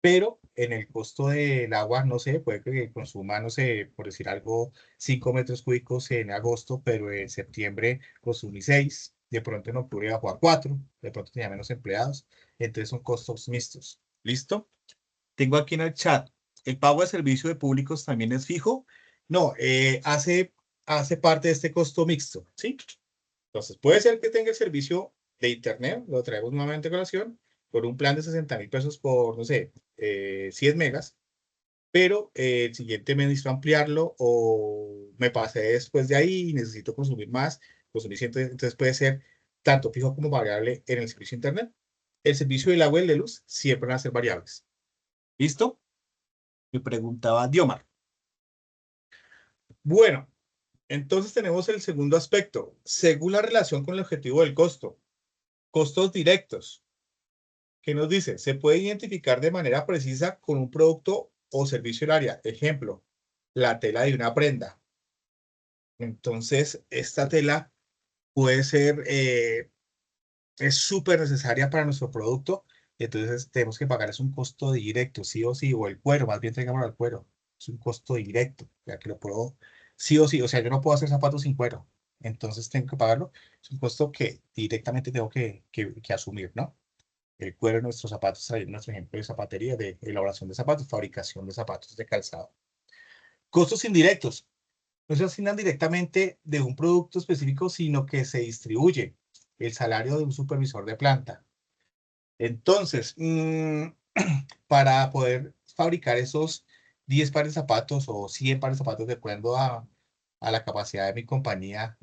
pero en el costo del agua, no sé, puede que consuma, no sé, por decir algo, 5 metros cúbicos en agosto, pero en septiembre consumí 6, de pronto en octubre bajó a 4, de pronto tenía menos empleados, entonces son costos mixtos. ¿Listo? Tengo aquí en el chat, ¿el pago de servicio de públicos también es fijo? No, hace parte de este costo mixto, ¿sí? Entonces, puede ser que tenga el servicio de internet, lo traemos nuevamente a colación, por un plan de 60.000 pesos por, no sé, 100 megas, pero el siguiente mes necesito ampliarlo o me pasé después de ahí y necesito consumir más, consumir 100, entonces puede ser tanto fijo como variable en el servicio de internet. El servicio del agua y de luz siempre van a ser variables. ¿Listo? Me preguntaba Diomar. Bueno, entonces tenemos el segundo aspecto, según la relación con el objetivo del costo. Costos directos. ¿Qué nos dice? Se puede identificar de manera precisa con un producto o servicio del área. Ejemplo, la tela de una prenda. Entonces, esta tela puede ser, es súper necesaria para nuestro producto, Entonces tenemos que pagar es un costo directo, sí o sí, o el cuero, más bien tengámoslo al cuero. Es un costo directo, ya que lo puedo, sí o sí, o sea, yo no puedo hacer zapatos sin cuero. Entonces tengo que pagarlo. Es un costo que directamente tengo que asumir, ¿no? El cuero de nuestros zapatos, ahí nuestro ejemplo de zapatería, de elaboración de zapatos, fabricación de zapatos de calzado. Costos indirectos. No se asignan directamente de un producto específico, sino que se distribuye el salario de un supervisor de planta. Entonces, para poder fabricar esos 10 pares de zapatos o 100 pares de zapatos, de acuerdo a la capacidad de mi compañía,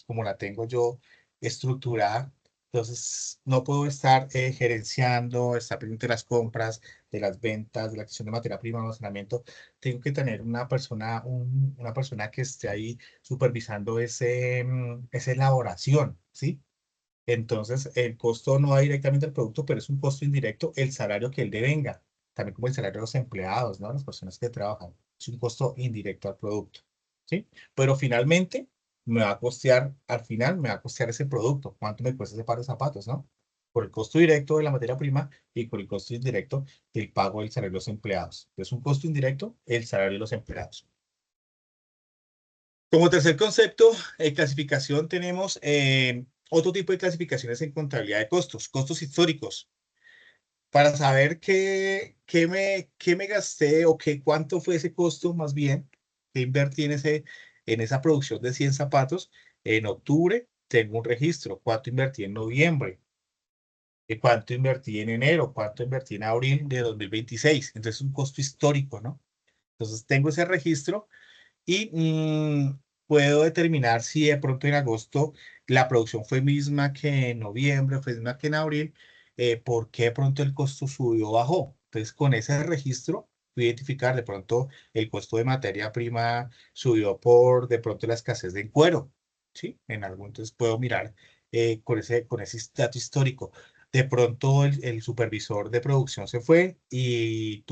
como la tengo yo estructurada, entonces no puedo estar gerenciando, estar pendiente de las compras, de las ventas, de la adquisición de materia prima, almacenamiento. Tengo que tener una persona, una persona que esté ahí supervisando esa elaboración, ¿sí? Entonces, el costo no va directamente al producto, pero es un costo indirecto el salario que él devenga, también como el salario de los empleados, ¿no? Las personas que trabajan. Es un costo indirecto al producto, ¿sí? Pero finalmente me va a costear, al final me va a costear ese producto. ¿Cuánto me cuesta ese par de zapatos, no? Por el costo directo de la materia prima y por el costo indirecto del pago del salario de los empleados. Entonces, un costo indirecto, el salario de los empleados. Como tercer concepto, clasificación, tenemos otro tipo de clasificaciones en contabilidad de costos, costos históricos, para saber qué me gasté o cuánto fue ese costo más bien que invertí en esa producción de 100 zapatos. En octubre tengo un registro, cuánto invertí en noviembre, cuánto invertí en enero, cuánto invertí en abril de 2026. Entonces es un costo histórico, ¿no? Entonces tengo ese registro y puedo determinar si de pronto en agosto la producción fue misma que en noviembre, fue misma que en abril, por qué de pronto el costo subió o bajó. Entonces, con ese registro, voy a identificar de pronto el costo de materia prima subió por de pronto la escasez de cuero, ¿sí? En algún, entonces puedo mirar con ese dato histórico. De pronto el supervisor de producción se fue y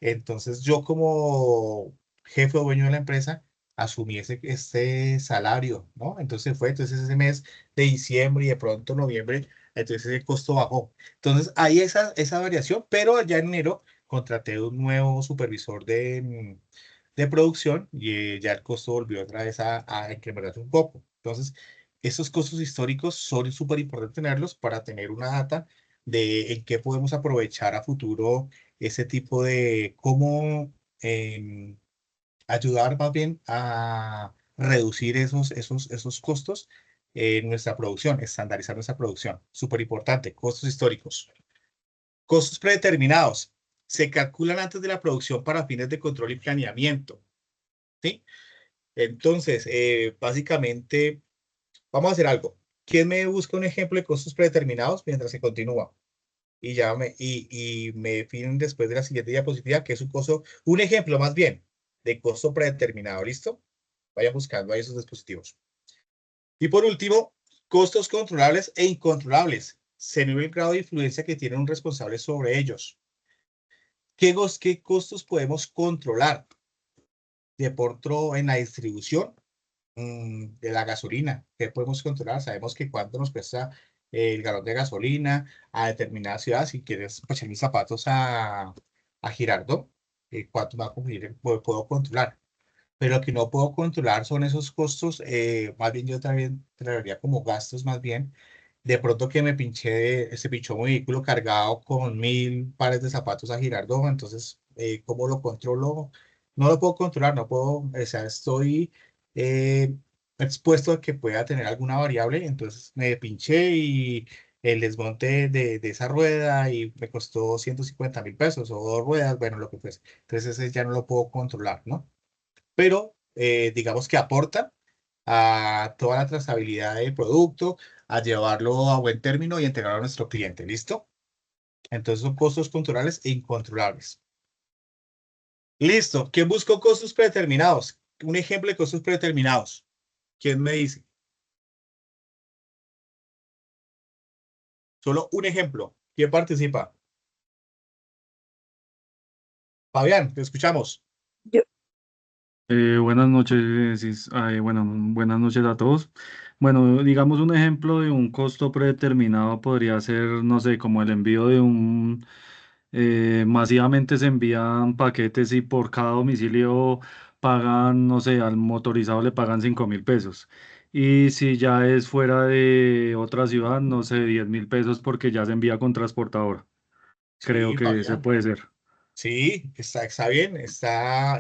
entonces yo como jefe o dueño de la empresa, asumí ese salario, ¿no? Entonces ese mes de diciembre y de pronto noviembre, entonces ese costo bajó. Entonces hay esa variación, pero ya en enero contraté un nuevo supervisor de producción y ya el costo volvió otra vez a incrementarse un poco. Entonces, esos costos históricos son súper importantes tenerlos para tener una data de en qué podemos aprovechar a futuro ese tipo de cómo ayudar más bien a reducir esos costos en nuestra producción, estandarizar nuestra producción. Súper importante, costos históricos. Costos predeterminados. Se calculan antes de la producción para fines de control y planeamiento, ¿sí? Entonces, básicamente, vamos a hacer algo. ¿Quién me busca un ejemplo de costos predeterminados mientras se continúa? Y me definen después de la siguiente diapositiva, que es un ejemplo más bien de costo predeterminado. ¿Listo? Vayan buscando ahí esos dispositivos. Y por último, costos controlables e incontrolables. Se mide el grado de influencia que tiene un responsable sobre ellos. ¿Qué costos podemos controlar? De pronto en la distribución de la gasolina. ¿Qué podemos controlar? Sabemos que cuánto nos cuesta el galón de gasolina a determinada ciudad. Si quieres echar mis zapatos a Girardot, cuánto me va a cumplir, puedo controlar. Pero lo que no puedo controlar son esos costos, más bien yo también traería como gastos más bien. De pronto que se pinchó mi vehículo cargado con 1000 pares de zapatos a Girardot, entonces, ¿cómo lo controlo? No lo puedo controlar, no puedo, o sea, estoy eh, expuesto a que pueda tener alguna variable, entonces me pinché y el desmonte de esa rueda y me costó 150.000 pesos o 2 ruedas, bueno, lo que fuese. Entonces ese ya no lo puedo controlar, ¿no? Pero digamos que aporta a toda la trazabilidad del producto, a llevarlo a buen término y entregarlo a nuestro cliente. ¿Listo? Entonces son costos controlables e incontrolables. Listo. ¿Quién buscó costos predeterminados? Un ejemplo de costos predeterminados. ¿Quién me dice? Solo un ejemplo. ¿Quién participa? Fabián, te escuchamos. Yo, Buenas noches, bueno, buenas noches a todos. Bueno, digamos un ejemplo de un costo predeterminado podría ser, no sé, como el envío de masivamente se envían paquetes y por cada domicilio pagan, no sé, al motorizado le pagan 5.000 pesos. Y si ya es fuera de otra ciudad, no sé, 10.000 pesos porque ya se envía con transportadora. Creo Sí, que ese Fabián. puede ser. Sí, está bien,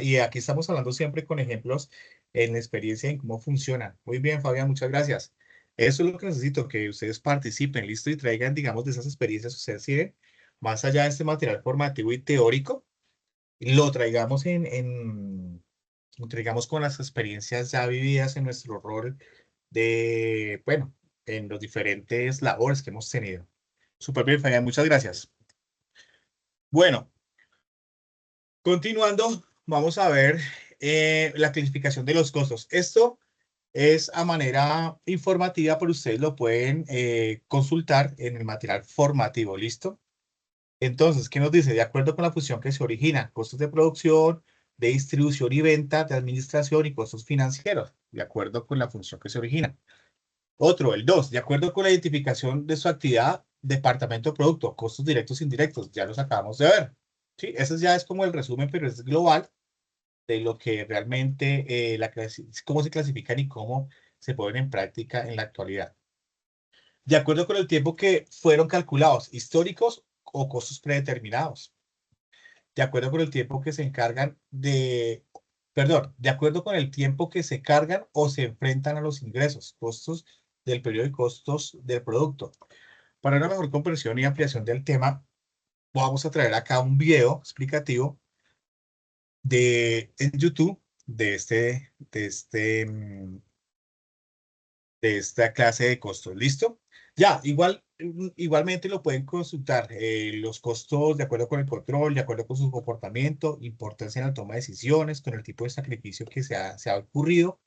y aquí estamos hablando siempre con ejemplos en la experiencia en cómo funciona. Muy bien, Fabián, muchas gracias. Eso es lo que necesito, que ustedes participen, listo, y traigan, digamos, de esas experiencias que ustedes tienen, más allá de este material formativo y teórico, y lo traigamos lo traigamos con las experiencias ya vividas en nuestro rol bueno, en los diferentes labores que hemos tenido. Súper bien, Fabián, muchas gracias. Bueno. Continuando, vamos a ver la clasificación de los costos. Esto es a manera informativa, pero ustedes lo pueden consultar en el material formativo, ¿listo? Entonces, ¿qué nos dice? De acuerdo con la función que se origina, costos de producción, de distribución y venta, de administración y costos financieros, de acuerdo con la función que se origina. Otro, el 2, de acuerdo con la identificación de su actividad, departamento de producto, costos directos e indirectos, ya los acabamos de ver. Sí, ese ya es como el resumen, pero es global de lo que realmente, cómo se clasifican y cómo se ponen en práctica en la actualidad. De acuerdo con el tiempo que fueron calculados, históricos o costos predeterminados. De acuerdo con el tiempo que se encargan perdón, de acuerdo con el tiempo que se cargan o se enfrentan a los ingresos, costos del periodo y costos del producto. Para una mejor comprensión y ampliación del tema, vamos a traer acá un video explicativo en YouTube de esta clase de costos. ¿Listo? Ya, igualmente lo pueden consultar. Los costos de acuerdo con el control, de acuerdo con su comportamiento, importancia en la toma de decisiones, con el tipo de sacrificio que se ha ocurrido,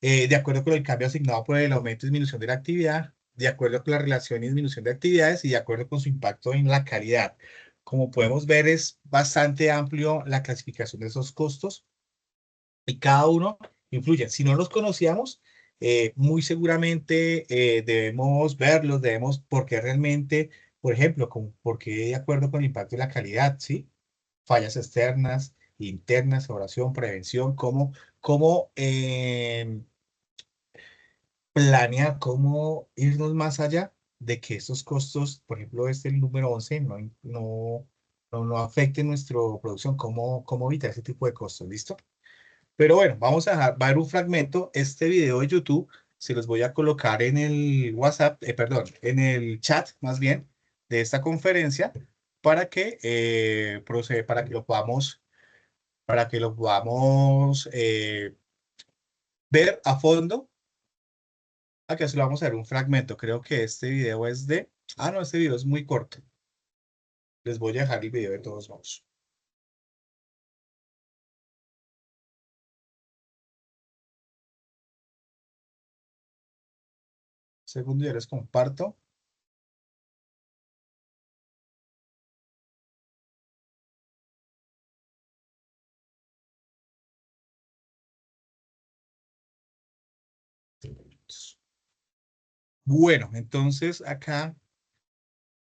de acuerdo con el cambio asignado por el aumento y disminución de la actividad, de acuerdo con la relación y disminución de actividades y de acuerdo con su impacto en la calidad. Como podemos ver, es bastante amplio la clasificación de esos costos y cada uno influye. Si no los conocíamos, muy seguramente debemos verlos, porque realmente, por ejemplo, porque de acuerdo con el impacto y la calidad, ¿sí? Fallas externas, internas, oración, prevención, cómo planear, cómo irnos más allá de que estos costos, por ejemplo, el número 11, no afecten nuestra producción, cómo evitar ese tipo de costos, ¿listo? Pero bueno, va a haber un fragmento, este video de YouTube, se los voy a colocar en el WhatsApp, perdón, en el chat más bien, de esta conferencia, para que lo podamos ver a fondo. Acá se lo vamos a ver un fragmento, creo que este video no, este video es muy corto. Les voy a dejar el video de todos modos. Segundo, ya les comparto. Bueno, entonces acá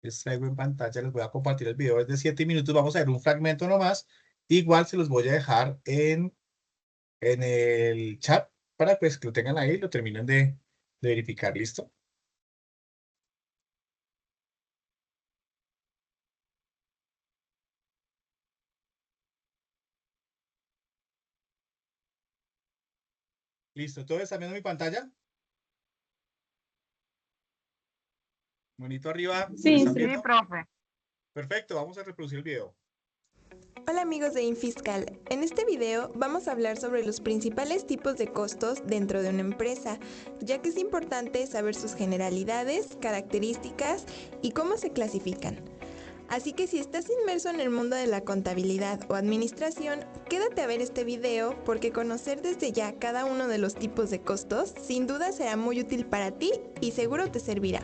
les traigo en pantalla, les voy a compartir el video, es de 7 minutos, vamos a ver un fragmento nomás. Igual se los voy a dejar en el chat para pues, que lo tengan ahí y lo terminen de verificar, ¿listo? Listo, ¿todos están viendo mi pantalla? Monito arriba, ¿me Sí, están sí. viendo? profe. Perfecto, vamos a reproducir el video. Hola amigos de Infiscal, en este video vamos a hablar sobre los principales tipos de costos dentro de una empresa, ya que es importante saber sus generalidades, características y cómo se clasifican. Así que si estás inmerso en el mundo de la contabilidad o administración, quédate a ver este video porque conocer desde ya cada uno de los tipos de costos sin duda será muy útil para ti y seguro te servirá.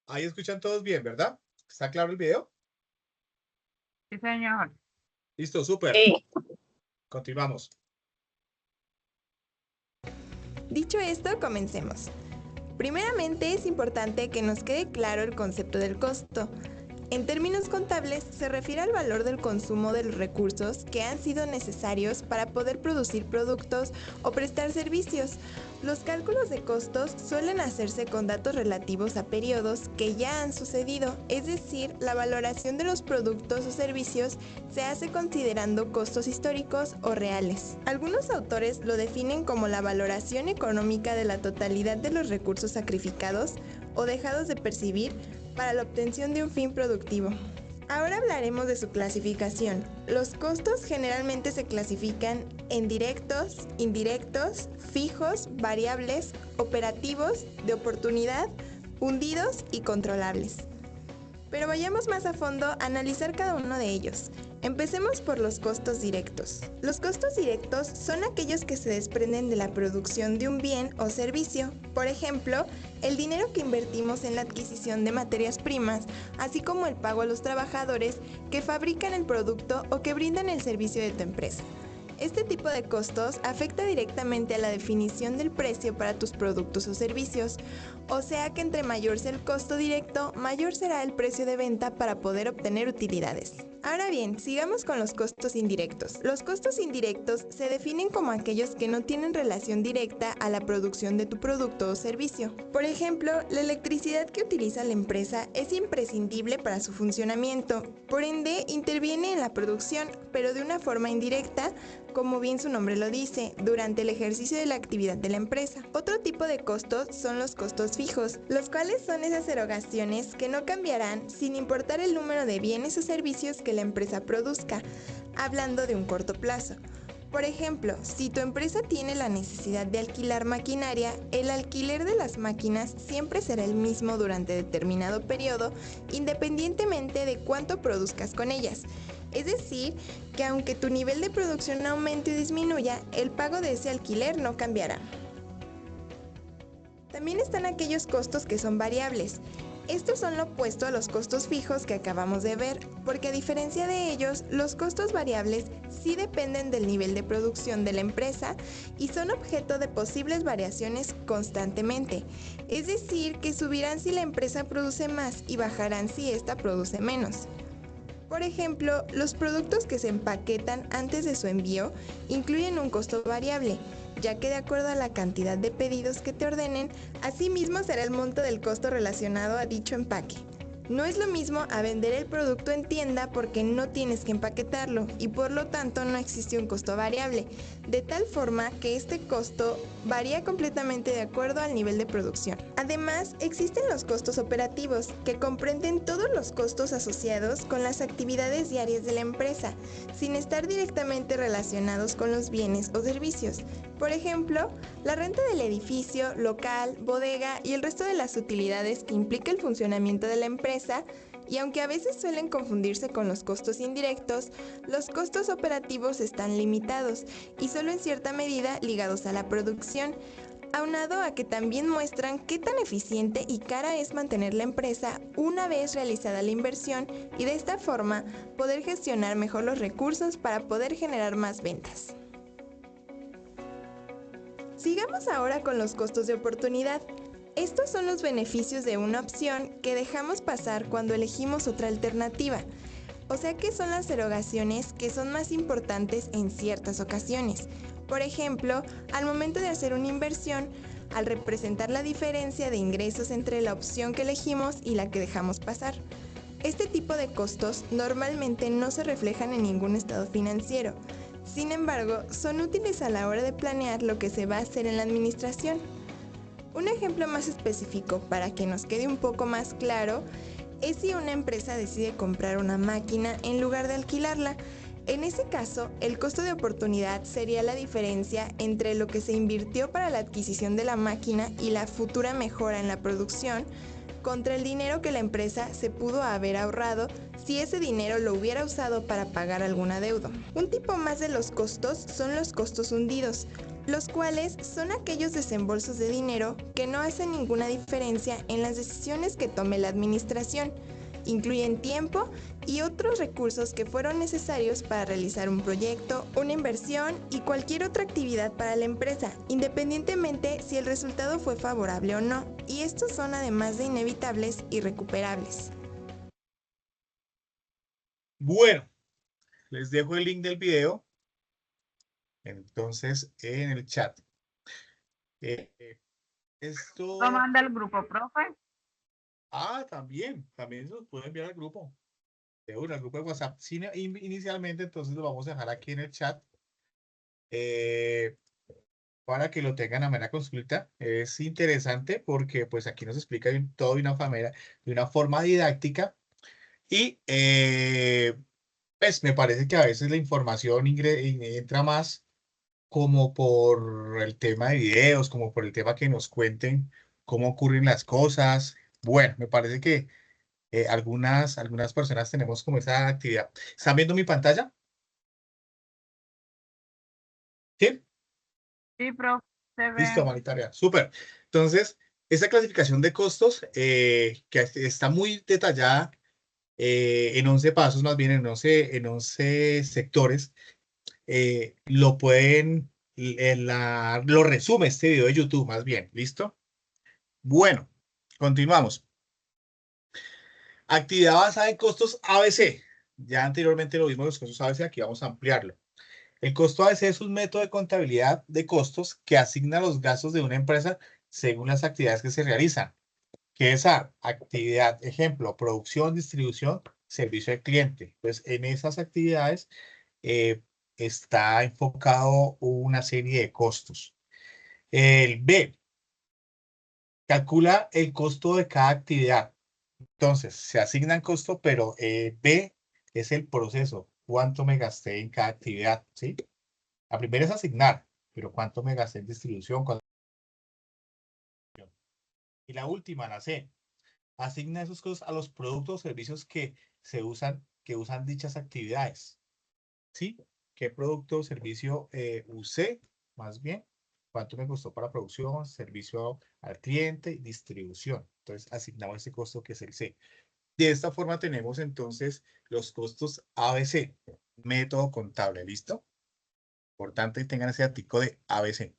Ahí escuchan todos bien, ¿verdad? ¿Está claro el video? Sí, señor. Listo, súper. Sí. Continuamos. Dicho esto, comencemos. Primeramente, es importante que nos quede claro el concepto del costo. En términos contables, se refiere al valor del consumo de los recursos que han sido necesarios para poder producir productos o prestar servicios. Los cálculos de costos suelen hacerse con datos relativos a periodos que ya han sucedido, es decir, la valoración de los productos o servicios se hace considerando costos históricos o reales. Algunos autores lo definen como la valoración económica de la totalidad de los recursos sacrificados o dejados de percibir para la obtención de un fin productivo. Ahora hablaremos de su clasificación. Los costos generalmente se clasifican en directos, indirectos, fijos, variables, operativos, de oportunidad, hundidos y controlables. Pero vayamos más a fondo a analizar cada uno de ellos. Empecemos por los costos directos. Los costos directos son aquellos que se desprenden de la producción de un bien o servicio. Por ejemplo, el dinero que invertimos en la adquisición de materias primas, así como el pago a los trabajadores que fabrican el producto o que brindan el servicio de tu empresa. Este tipo de costos afecta directamente a la definición del precio para tus productos o servicios, o sea que entre mayor sea el costo directo, mayor será el precio de venta para poder obtener utilidades. Ahora bien, sigamos con los costos indirectos. Los costos indirectos se definen como aquellos que no tienen relación directa a la producción de tu producto o servicio. Por ejemplo, la electricidad que utiliza la empresa es imprescindible para su funcionamiento, por ende interviene en la producción, pero de una forma indirecta, como bien su nombre lo dice, durante el ejercicio de la actividad de la empresa. Otro tipo de costos son los costos fijos, los cuales son esas erogaciones que no cambiarán sin importar el número de bienes o servicios que la empresa produzca, hablando de un corto plazo. Por ejemplo, si tu empresa tiene la necesidad de alquilar maquinaria, el alquiler de las máquinas siempre será el mismo durante determinado periodo, independientemente de cuánto produzcas con ellas. Es decir, que aunque tu nivel de producción aumente o disminuya, el pago de ese alquiler no cambiará. También están aquellos costos que son variables. Estos son lo opuesto a los costos fijos que acabamos de ver, porque a diferencia de ellos, los costos variables sí dependen del nivel de producción de la empresa y son objeto de posibles variaciones constantemente. Es decir, que subirán si la empresa produce más y bajarán si ésta produce menos. Por ejemplo, los productos que se empaquetan antes de su envío incluyen un costo variable, ya que de acuerdo a la cantidad de pedidos que te ordenen, asimismo será el monto del costo relacionado a dicho empaque. No es lo mismo a vender el producto en tienda porque no tienes que empaquetarlo y por lo tanto no existe un costo variable, de tal forma que este costo varía completamente de acuerdo al nivel de producción. Además, existen los costos operativos, que comprenden todos los costos asociados con las actividades diarias de la empresa, sin estar directamente relacionados con los bienes o servicios. Por ejemplo, la renta del edificio, local, bodega y el resto de las utilidades que implica el funcionamiento de la empresa. Y aunque a veces suelen confundirse con los costos indirectos, los costos operativos están limitados y solo en cierta medida ligados a la producción, aunado a que también muestran qué tan eficiente y cara es mantener la empresa una vez realizada la inversión y de esta forma poder gestionar mejor los recursos para poder generar más ventas. Sigamos ahora con los costos de oportunidad. Estos son los beneficios de una opción que dejamos pasar cuando elegimos otra alternativa, o sea que son las erogaciones que son más importantes en ciertas ocasiones. Por ejemplo, al momento de hacer una inversión, al representar la diferencia de ingresos entre la opción que elegimos y la que dejamos pasar. Este tipo de costos normalmente no se reflejan en ningún estado financiero. Sin embargo, son útiles a la hora de planear lo que se va a hacer en la administración. Un ejemplo más específico para que nos quede un poco más claro es si una empresa decide comprar una máquina en lugar de alquilarla. En ese caso, el costo de oportunidad sería la diferencia entre lo que se invirtió para la adquisición de la máquina y la futura mejora en la producción contra el dinero que la empresa se pudo haber ahorrado si ese dinero lo hubiera usado para pagar alguna deuda. Un tipo más de los costos son los costos hundidos, los cuales son aquellos desembolsos de dinero que no hacen ninguna diferencia en las decisiones que tome la administración. Incluyen tiempo y otros recursos que fueron necesarios para realizar un proyecto, una inversión y cualquier otra actividad para la empresa, independientemente si el resultado fue favorable o no, y estos son además de inevitables y recuperables. Bueno, les dejo el link del video, entonces, en el chat. Esto... Lo manda el grupo, profe. también se los puedo enviar al grupo. De una, al grupo de WhatsApp. Sí, inicialmente, entonces lo vamos a dejar aquí en el chat. Para que lo tengan a manera consulta. Es interesante porque pues aquí nos explica todo de una forma didáctica y pues me parece que a veces la información entra más como por el tema de videos, como por el tema que nos cuenten cómo ocurren las cosas. Bueno, me parece que algunas personas tenemos como esa actividad. ¿Están viendo mi pantalla? ¿Sí? Sí, profe, se Listo, ve. Manitarea. Súper. Entonces, esta clasificación de costos que está muy detallada en 11 pasos, más bien en 11 sectores, lo resume este video de YouTube, más bien. ¿Listo? Bueno, continuamos. Actividad basada en costos ABC. Ya anteriormente lo vimos los costos ABC, aquí vamos a ampliarlo. El costo ABC es un método de contabilidad de costos que asigna los gastos de una empresa según las actividades que se realizan. ¿Qué es actividad? Ejemplo, producción, distribución, servicio al cliente. Pues en esas actividades eh, está enfocado una serie de costos. El B, calcula el costo de cada actividad. Entonces, se asignan costos, pero B es el proceso. ¿Cuánto me gasté en cada actividad? ¿Sí? La primera es asignar, pero ¿cuánto me gasté en distribución? Y la última, la C, asigna esos costos a los productos o servicios que usan dichas actividades. ¿Sí? ¿Qué producto o servicio usé? Más bien, ¿cuánto me costó para producción, servicio al cliente y distribución? Entonces, asignamos ese costo que es el C. De esta forma tenemos entonces los costos ABC, método contable, ¿listo? Importante que tengan ese artículo de ABC.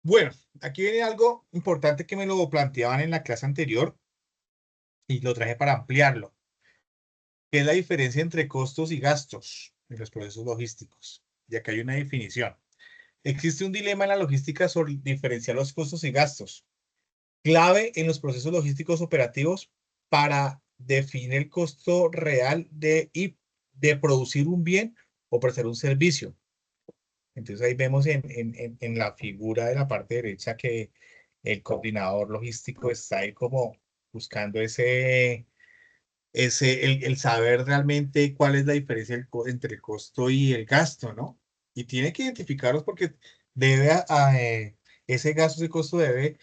Bueno, aquí viene algo importante que me lo planteaban en la clase anterior y lo traje para ampliarlo, que es la diferencia entre costos y gastos en los procesos logísticos. Y acá hay una definición. Existe un dilema en la logística sobre diferenciar los costos y gastos, clave en los procesos logísticos operativos para definir el costo real de producir un bien o prestar un servicio. Entonces ahí vemos en la figura de la parte derecha que el coordinador logístico está ahí como buscando el saber realmente cuál es la diferencia entre el costo y el gasto, ¿no? Y tiene que identificarlos porque ese gasto, ese costo debe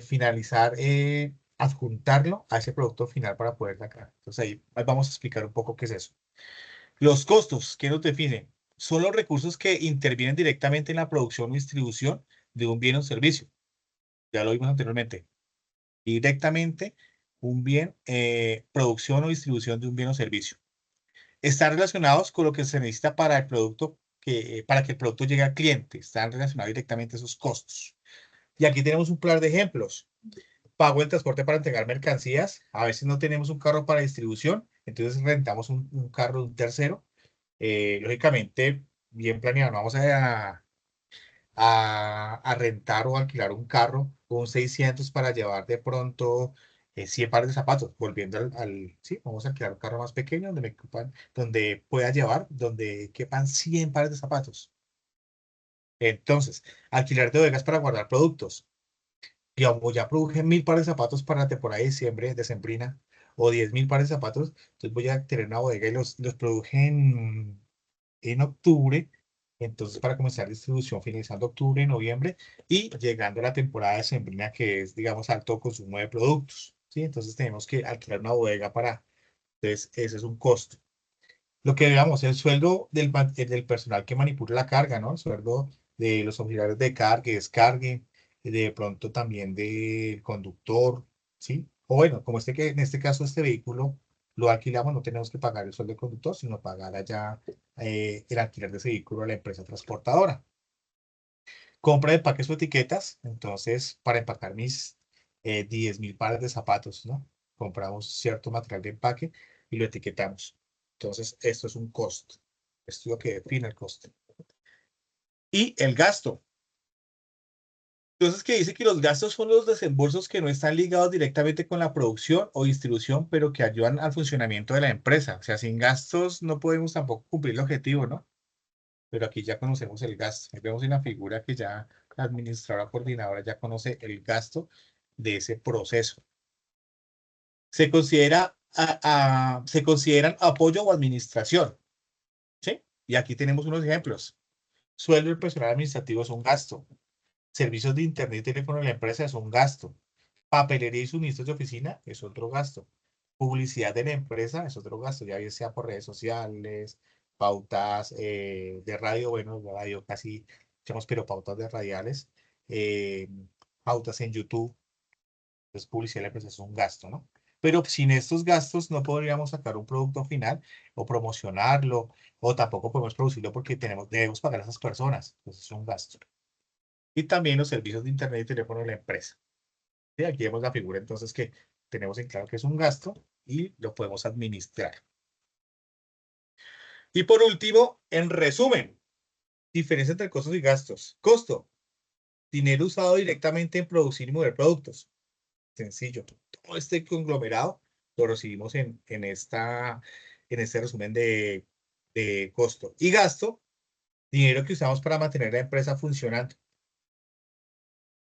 finalizar, adjuntarlo a ese producto final para poder sacar. Entonces ahí vamos a explicar un poco qué es eso. Los costos, ¿qué nos define? Son los recursos que intervienen directamente en la producción o distribución de un bien o servicio. Ya lo vimos anteriormente. Directamente un bien, producción o distribución de un bien o servicio. Están relacionados con lo que se necesita para para que el producto llegue al cliente. Están relacionados directamente esos costos. Y aquí tenemos un par de ejemplos. Pago el transporte para entregar mercancías. A veces no tenemos un carro para distribución, entonces rentamos un carro de un tercero. Lógicamente, bien planeado, no vamos a rentar o alquilar un carro con 600 para llevar de pronto 100 pares de zapatos. Volviendo sí, vamos a alquilar un carro más pequeño donde pueda llevar, donde quepan 100 pares de zapatos. Entonces, alquilar de bodegas para guardar productos. Digamos, ya produje 1000 pares de zapatos para la temporada de diciembre, decembrina, o 10.000 pares de zapatos, entonces voy a tener una bodega y los produje en octubre, entonces para comenzar distribución finalizando octubre, noviembre y llegando a la temporada decembrina que es, digamos, alto consumo de productos, ¿sí? Entonces tenemos que alquilar una bodega entonces ese es un costo. Lo que digamos, el sueldo del personal que manipula la carga, ¿no? El sueldo de los auxiliares de carga, descargue, de pronto también del conductor, ¿sí? O bueno, como que en este caso este vehículo lo alquilamos, no tenemos que pagar el sueldo del conductor, sino pagar allá el alquiler de ese vehículo a la empresa transportadora. Compra de empaques o etiquetas, entonces para empacar mis 10.000 pares de zapatos, ¿no? Compramos cierto material de empaque y lo etiquetamos. Entonces, esto es un costo. Esto es lo que define el costo. Y el gasto. Entonces, que dice que los gastos son los desembolsos que no están ligados directamente con la producción o distribución, pero que ayudan al funcionamiento de la empresa. O sea, sin gastos no podemos tampoco cumplir el objetivo, ¿no? Pero aquí ya conocemos el gasto. Ahí vemos en la figura que ya la administradora coordinadora ya conoce el gasto de ese proceso. Se considera, se consideran apoyo o administración, ¿sí? Y aquí tenemos unos ejemplos. Sueldo del personal administrativo es un gasto. Servicios de internet y teléfono de la empresa es un gasto. Papelería y suministros de oficina es otro gasto. Publicidad de la empresa es otro gasto, ya bien sea por redes sociales, pautas de radio, bueno, de radio casi, echamos, pero pautas de radiales, eh, pautas en YouTube. Entonces, publicidad de la empresa es un gasto, ¿no? Pero sin estos gastos no podríamos sacar un producto final o promocionarlo, o tampoco podemos producirlo porque debemos pagar a esas personas. Entonces, es un gasto. Y también los servicios de internet y teléfono de la empresa. Y aquí vemos la figura entonces que tenemos en claro que es un gasto y lo podemos administrar. Y por último, en resumen, diferencia entre costos y gastos. Costo, dinero usado directamente en producir y mover productos. Sencillo. Todo este conglomerado lo recibimos en este resumen de costo. Y gasto, dinero que usamos para mantener la empresa funcionando.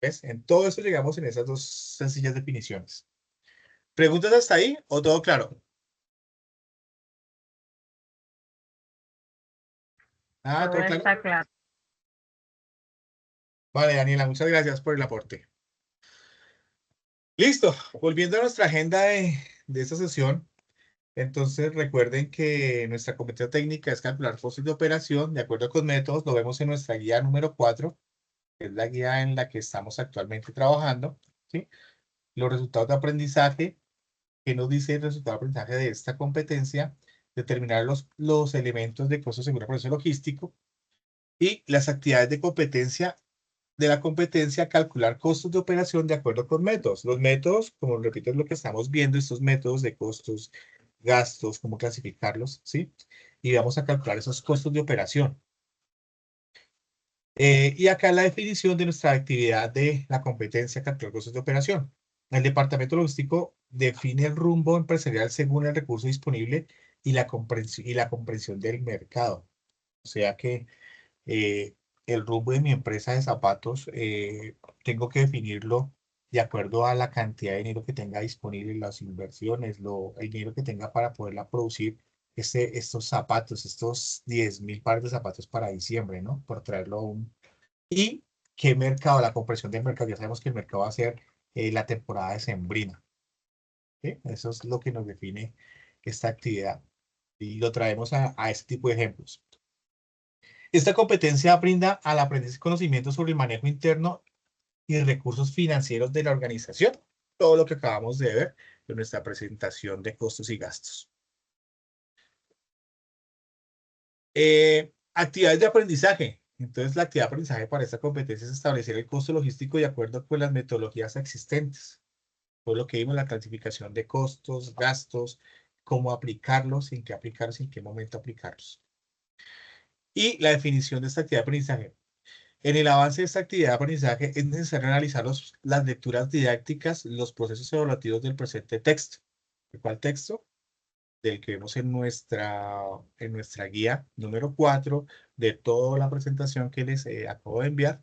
¿Ves? En todo esto llegamos en esas dos sencillas definiciones. ¿Preguntas hasta ahí o todo claro? Ah, Todo ¿todo claro? está claro. Vale, Daniela, muchas gracias por el aporte. Listo, volviendo a nuestra agenda de esta sesión. Entonces recuerden que nuestra competencia técnica es calcular costos de operación de acuerdo con métodos. Lo vemos en nuestra guía número 4, que es la guía en la que estamos actualmente trabajando, ¿sí? Los resultados de aprendizaje, que nos dice el resultado de aprendizaje de esta competencia, determinar los elementos de costo seguro proceso logístico y las actividades de la competencia, calcular costos de operación de acuerdo con métodos. Los métodos, como repito, es lo que estamos viendo, estos métodos de costos, gastos, cómo clasificarlos, ¿sí? Y vamos a calcular esos costos de operación. Y acá la definición de nuestra actividad de la competencia, calcular costos de operación. El departamento logístico define el rumbo empresarial según el recurso disponible y la comprensión del mercado. O sea que el rumbo de mi empresa de zapatos, tengo que definirlo de acuerdo a la cantidad de dinero que tenga disponible, las inversiones, el dinero que tenga para poderla producir estos zapatos, estos 10.000 pares de zapatos para diciembre, ¿no? Por traerlo aún. Y qué mercado, la comprensión del mercado. Ya sabemos que el mercado va a ser la temporada decembrina, ¿sí? Eso es lo que nos define esta actividad. Y lo traemos a este tipo de ejemplos. Esta competencia brinda al aprendiz conocimientos sobre el manejo interno y recursos financieros de la organización. Todo lo que acabamos de ver en nuestra presentación de costos y gastos. Actividades de aprendizaje. Entonces, la actividad de aprendizaje para esta competencia es establecer el costo logístico de acuerdo con las metodologías existentes. Todo lo que vimos, la clasificación de costos, gastos, cómo aplicarlos, en qué momento aplicarlos. Y la definición de esta actividad de aprendizaje. En el avance de esta actividad de aprendizaje es necesario analizar las lecturas didácticas, los procesos evaluativos del presente texto. ¿De cuál texto? Del que vemos en nuestra guía número 4 de toda la presentación que les acabo de enviar.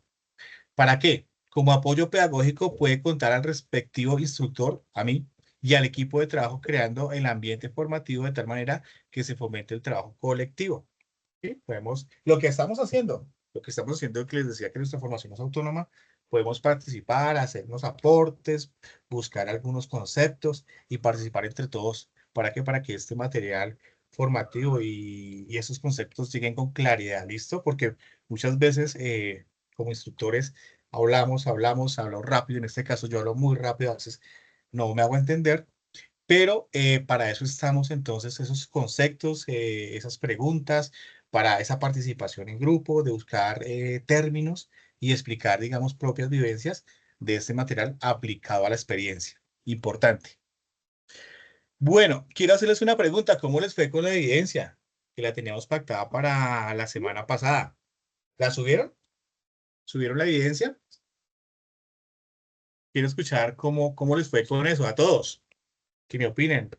¿Para qué? Como apoyo pedagógico puede contar al respectivo instructor, a mí, y al equipo de trabajo creando el ambiente formativo de tal manera que se fomente el trabajo colectivo. ¿Sí? Lo que estamos haciendo, que les decía que nuestra formación es autónoma, podemos participar, hacernos aportes, buscar algunos conceptos y participar entre todos. ¿Para qué? Para que este material formativo y esos conceptos lleguen con claridad, ¿listo? Porque muchas veces como instructores hablo rápido, en este caso yo hablo muy rápido, a veces no me hago entender, pero para eso estamos entonces, esos conceptos, esas preguntas, para esa participación en grupo, de buscar términos y explicar, digamos, propias vivencias de este material aplicado a la experiencia. Importante. Bueno, quiero hacerles una pregunta. ¿Cómo les fue con la evidencia? Que la teníamos pactada para la semana pasada. ¿La subieron? ¿Subieron la evidencia? Quiero escuchar cómo les fue con eso a todos. Que me opinen.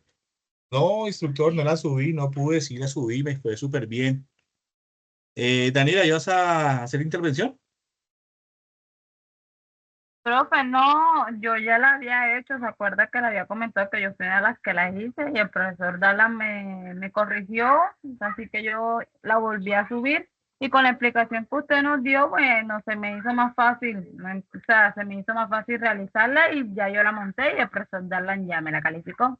No, instructor, no la subí, no pude, sí la subí, me fue súper bien. Daniela, ¿ibas a hacer intervención? Profe, no, yo ya la había hecho, se acuerda que le había comentado que yo fui una de las que las hice y el profesor Dala me corrigió, así que yo la volví a subir y con la explicación que usted nos dio, bueno, se me hizo más fácil, o sea, se me hizo más fácil realizarla y ya yo la monté y el profesor Dala ya me la calificó.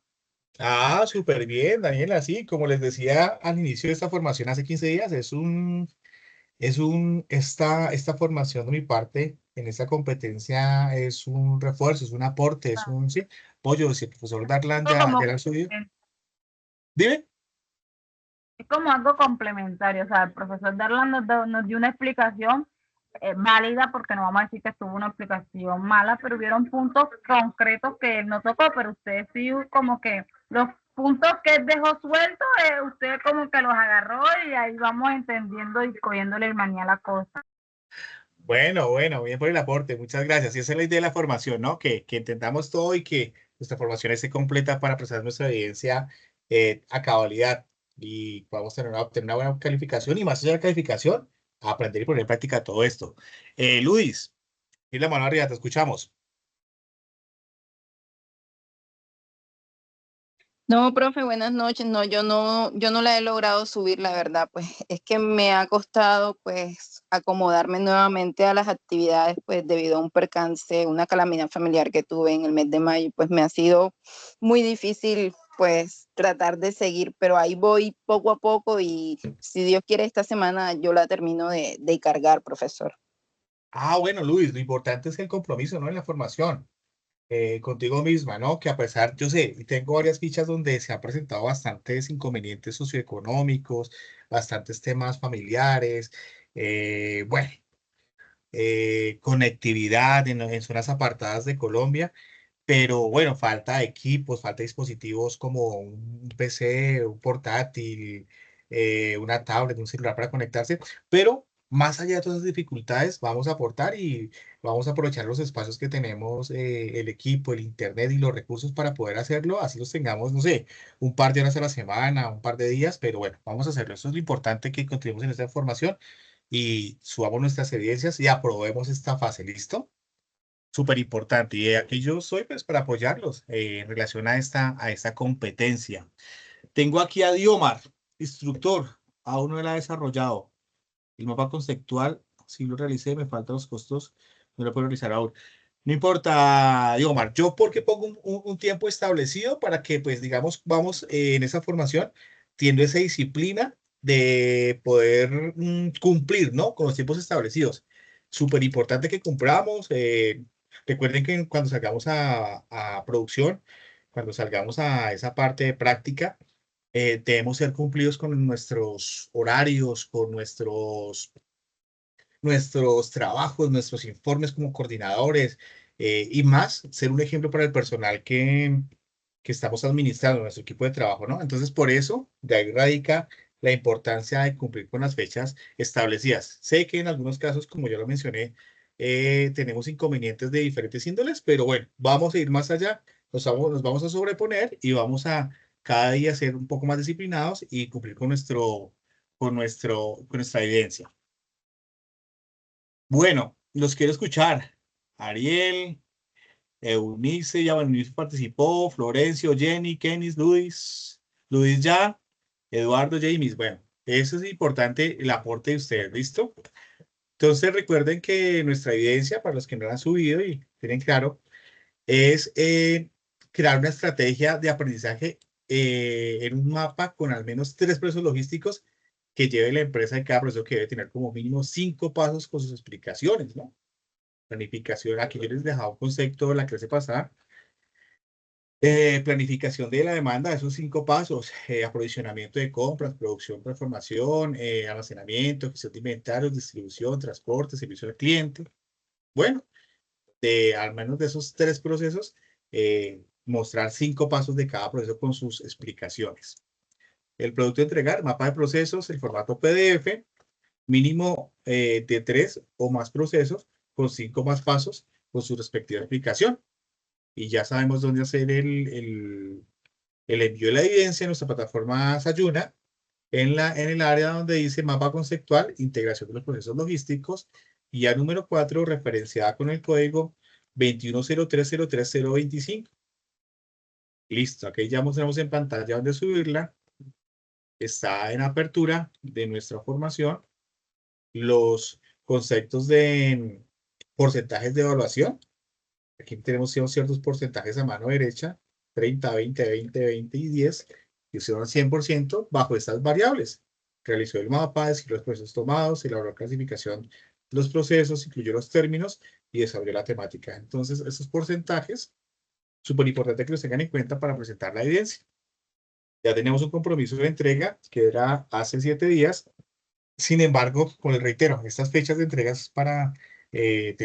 Ah, súper bien, Daniela, sí, como les decía al inicio de esta formación hace 15 días, esta formación de mi parte en esta competencia es un refuerzo, es un aporte, es un, sí, pollo, si el profesor Darlan ya Como, la ha subido. Dime. es como algo complementario, o sea, el profesor Darlan nos dio una explicación válida, porque no vamos a decir que tuvo una explicación mala, pero hubieron puntos concretos que él no tocó, pero usted sí como que los puntos que él dejó sueltos, usted como que los agarró y ahí vamos entendiendo y cogiéndole manía a la cosa. Bueno, bien por el aporte, muchas gracias. Y esa es la idea de la formación, ¿no? Que entendamos todo y que nuestra formación esté completa para presentar nuestra evidencia a cabalidad y podamos obtener una buena calificación y más allá de la calificación, aprender y poner en práctica todo esto. Luis, y la mano arriba, te escuchamos. No, profe, buenas noches. No, yo no la he logrado subir, la verdad, pues es que me ha costado pues acomodarme nuevamente a las actividades, pues debido a un percance, una calamidad familiar que tuve en el mes de mayo, pues me ha sido muy difícil pues tratar de seguir, pero ahí voy poco a poco y si Dios quiere esta semana yo la termino de cargar, profesor. Ah, bueno, Luis, lo importante es el compromiso, ¿no? En la formación. Contigo misma, ¿no? Que a pesar, yo sé, y tengo varias fichas donde se han presentado bastantes inconvenientes socioeconómicos, bastantes temas familiares, bueno, conectividad en zonas apartadas de Colombia, pero bueno, falta equipos, falta dispositivos como un PC, un portátil, una tablet, un celular para conectarse, pero más allá de todas esas dificultades, vamos a aportar y vamos a aprovechar los espacios que tenemos, el equipo, el internet y los recursos para poder hacerlo, así los tengamos, no sé, un par de horas a la semana, un par de días, pero bueno, vamos a hacerlo. Eso es lo importante que continuemos en esta información y subamos nuestras evidencias y aprobemos esta fase, ¿listo? Súper importante. Y aquí yo soy pues para apoyarlos en relación a esta competencia. Tengo aquí a Diomar, instructor. Aún no lo ha desarrollado. El mapa conceptual, sí lo realicé, me faltan los costos. No lo puedo realizar aún. No importa, Diomar. Yo porque pongo un tiempo establecido para que pues digamos vamos en esa formación teniendo esa disciplina de poder cumplir, ¿no? Con los tiempos establecidos. Súper importante que cumplamos. Recuerden que cuando salgamos a producción, cuando salgamos a esa parte de práctica, debemos ser cumplidos con nuestros horarios, con nuestros trabajos, nuestros informes como coordinadores y más, ser un ejemplo para el personal que estamos administrando, nuestro equipo de trabajo, ¿no? Entonces, por eso, de ahí radica la importancia de cumplir con las fechas establecidas. Sé que en algunos casos, como yo lo mencioné, tenemos inconvenientes de diferentes índoles, pero bueno, vamos a ir más allá, nos vamos a sobreponer y vamos a cada día ser un poco más disciplinados y cumplir con nuestra evidencia. Bueno, los quiero escuchar. Ariel, Eunice, ya bueno, Eunice participó, Florencio, Jenny, Kenis, Luis ya, Eduardo, James. Bueno, eso es importante, el aporte de ustedes, ¿listo? Entonces recuerden que nuestra evidencia, para los que no la han subido y tienen claro, es crear una estrategia de aprendizaje en un mapa con al menos 3 procesos logísticos que lleve la empresa, y cada proceso que debe tener como mínimo 5 pasos con sus explicaciones, ¿no? Planificación, aquí yo les dejaba un concepto de la clase pasada, Planificación de la demanda, esos 5 pasos, aprovisionamiento de compras, producción, transformación, almacenamiento, gestión de inventarios, distribución, transporte, servicio al cliente. Bueno, al menos de esos 3 procesos, mostrar 5 pasos de cada proceso con sus explicaciones. El producto a entregar, mapa de procesos, el formato PDF, mínimo de 3 o más procesos con 5 más pasos con su respectiva explicación. Y ya sabemos dónde hacer el envío de la evidencia en nuestra plataforma Sayuna, en el área donde dice mapa conceptual, integración de los procesos logísticos, y ya número 4, referenciada con el código 2103033025. Listo, aquí ya mostramos en pantalla dónde subirla. Está en apertura de nuestra formación los conceptos de porcentajes de evaluación. Aquí tenemos ciertos porcentajes a mano derecha, 30, 20, 20, 20 y 10, que son al 100% bajo estas variables. Realizó el mapa, describió los procesos tomados, elaboró clasificación de los procesos, incluyó los términos y desarrolló la temática. Entonces, esos porcentajes, súper importante que los tengan en cuenta para presentar la evidencia. Ya tenemos un compromiso de entrega que era hace 7 días. Sin embargo, como les reitero, estas fechas de entregas para ir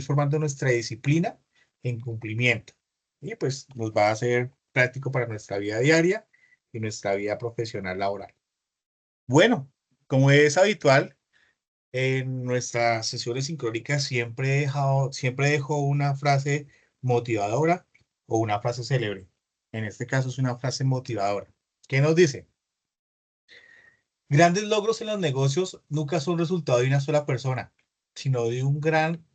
formando nuestra disciplina en cumplimiento. Y pues nos va a ser práctico para nuestra vida diaria y nuestra vida profesional laboral. Bueno, como es habitual, en nuestras sesiones sincrónicas siempre dejo una frase motivadora o una frase célebre. En este caso es una frase motivadora. ¿Qué nos dice? Grandes logros en los negocios nunca son resultado de una sola persona, sino de un gran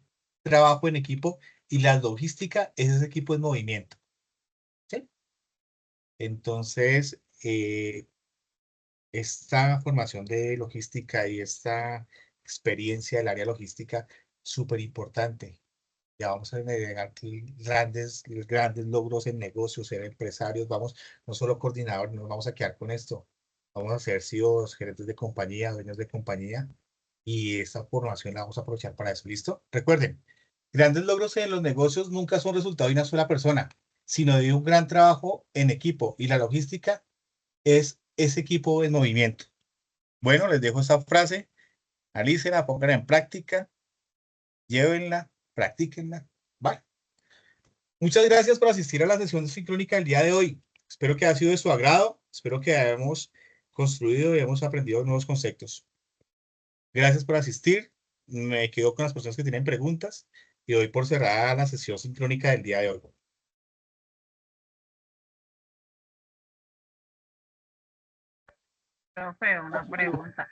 trabajo en equipo, y la logística es ese equipo en movimiento. ¿Sí? Entonces, esta formación de logística y esta experiencia del área logística, súper importante. Ya vamos a agregar grandes logros en negocios, ser empresarios, vamos, no solo coordinadores, no nos vamos a quedar con esto. Vamos a ser CEOs, gerentes de compañía, dueños de compañía, y esta formación la vamos a aprovechar para eso. ¿Listo? Recuerden, grandes logros en los negocios nunca son resultado de una sola persona, sino de un gran trabajo en equipo, y la logística es ese equipo en movimiento. Bueno, les dejo esa frase, analícenla, pónganla en práctica, llévenla, practíquenla. Bye. Muchas gracias por asistir a la sesión sincrónica del día de hoy. Espero que haya sido de su agrado. Espero que hayamos construido y hayamos aprendido nuevos conceptos. Gracias por asistir. Me quedo con las personas que tienen preguntas y doy por cerrada la sesión sincrónica del día de hoy. Profe, una pregunta.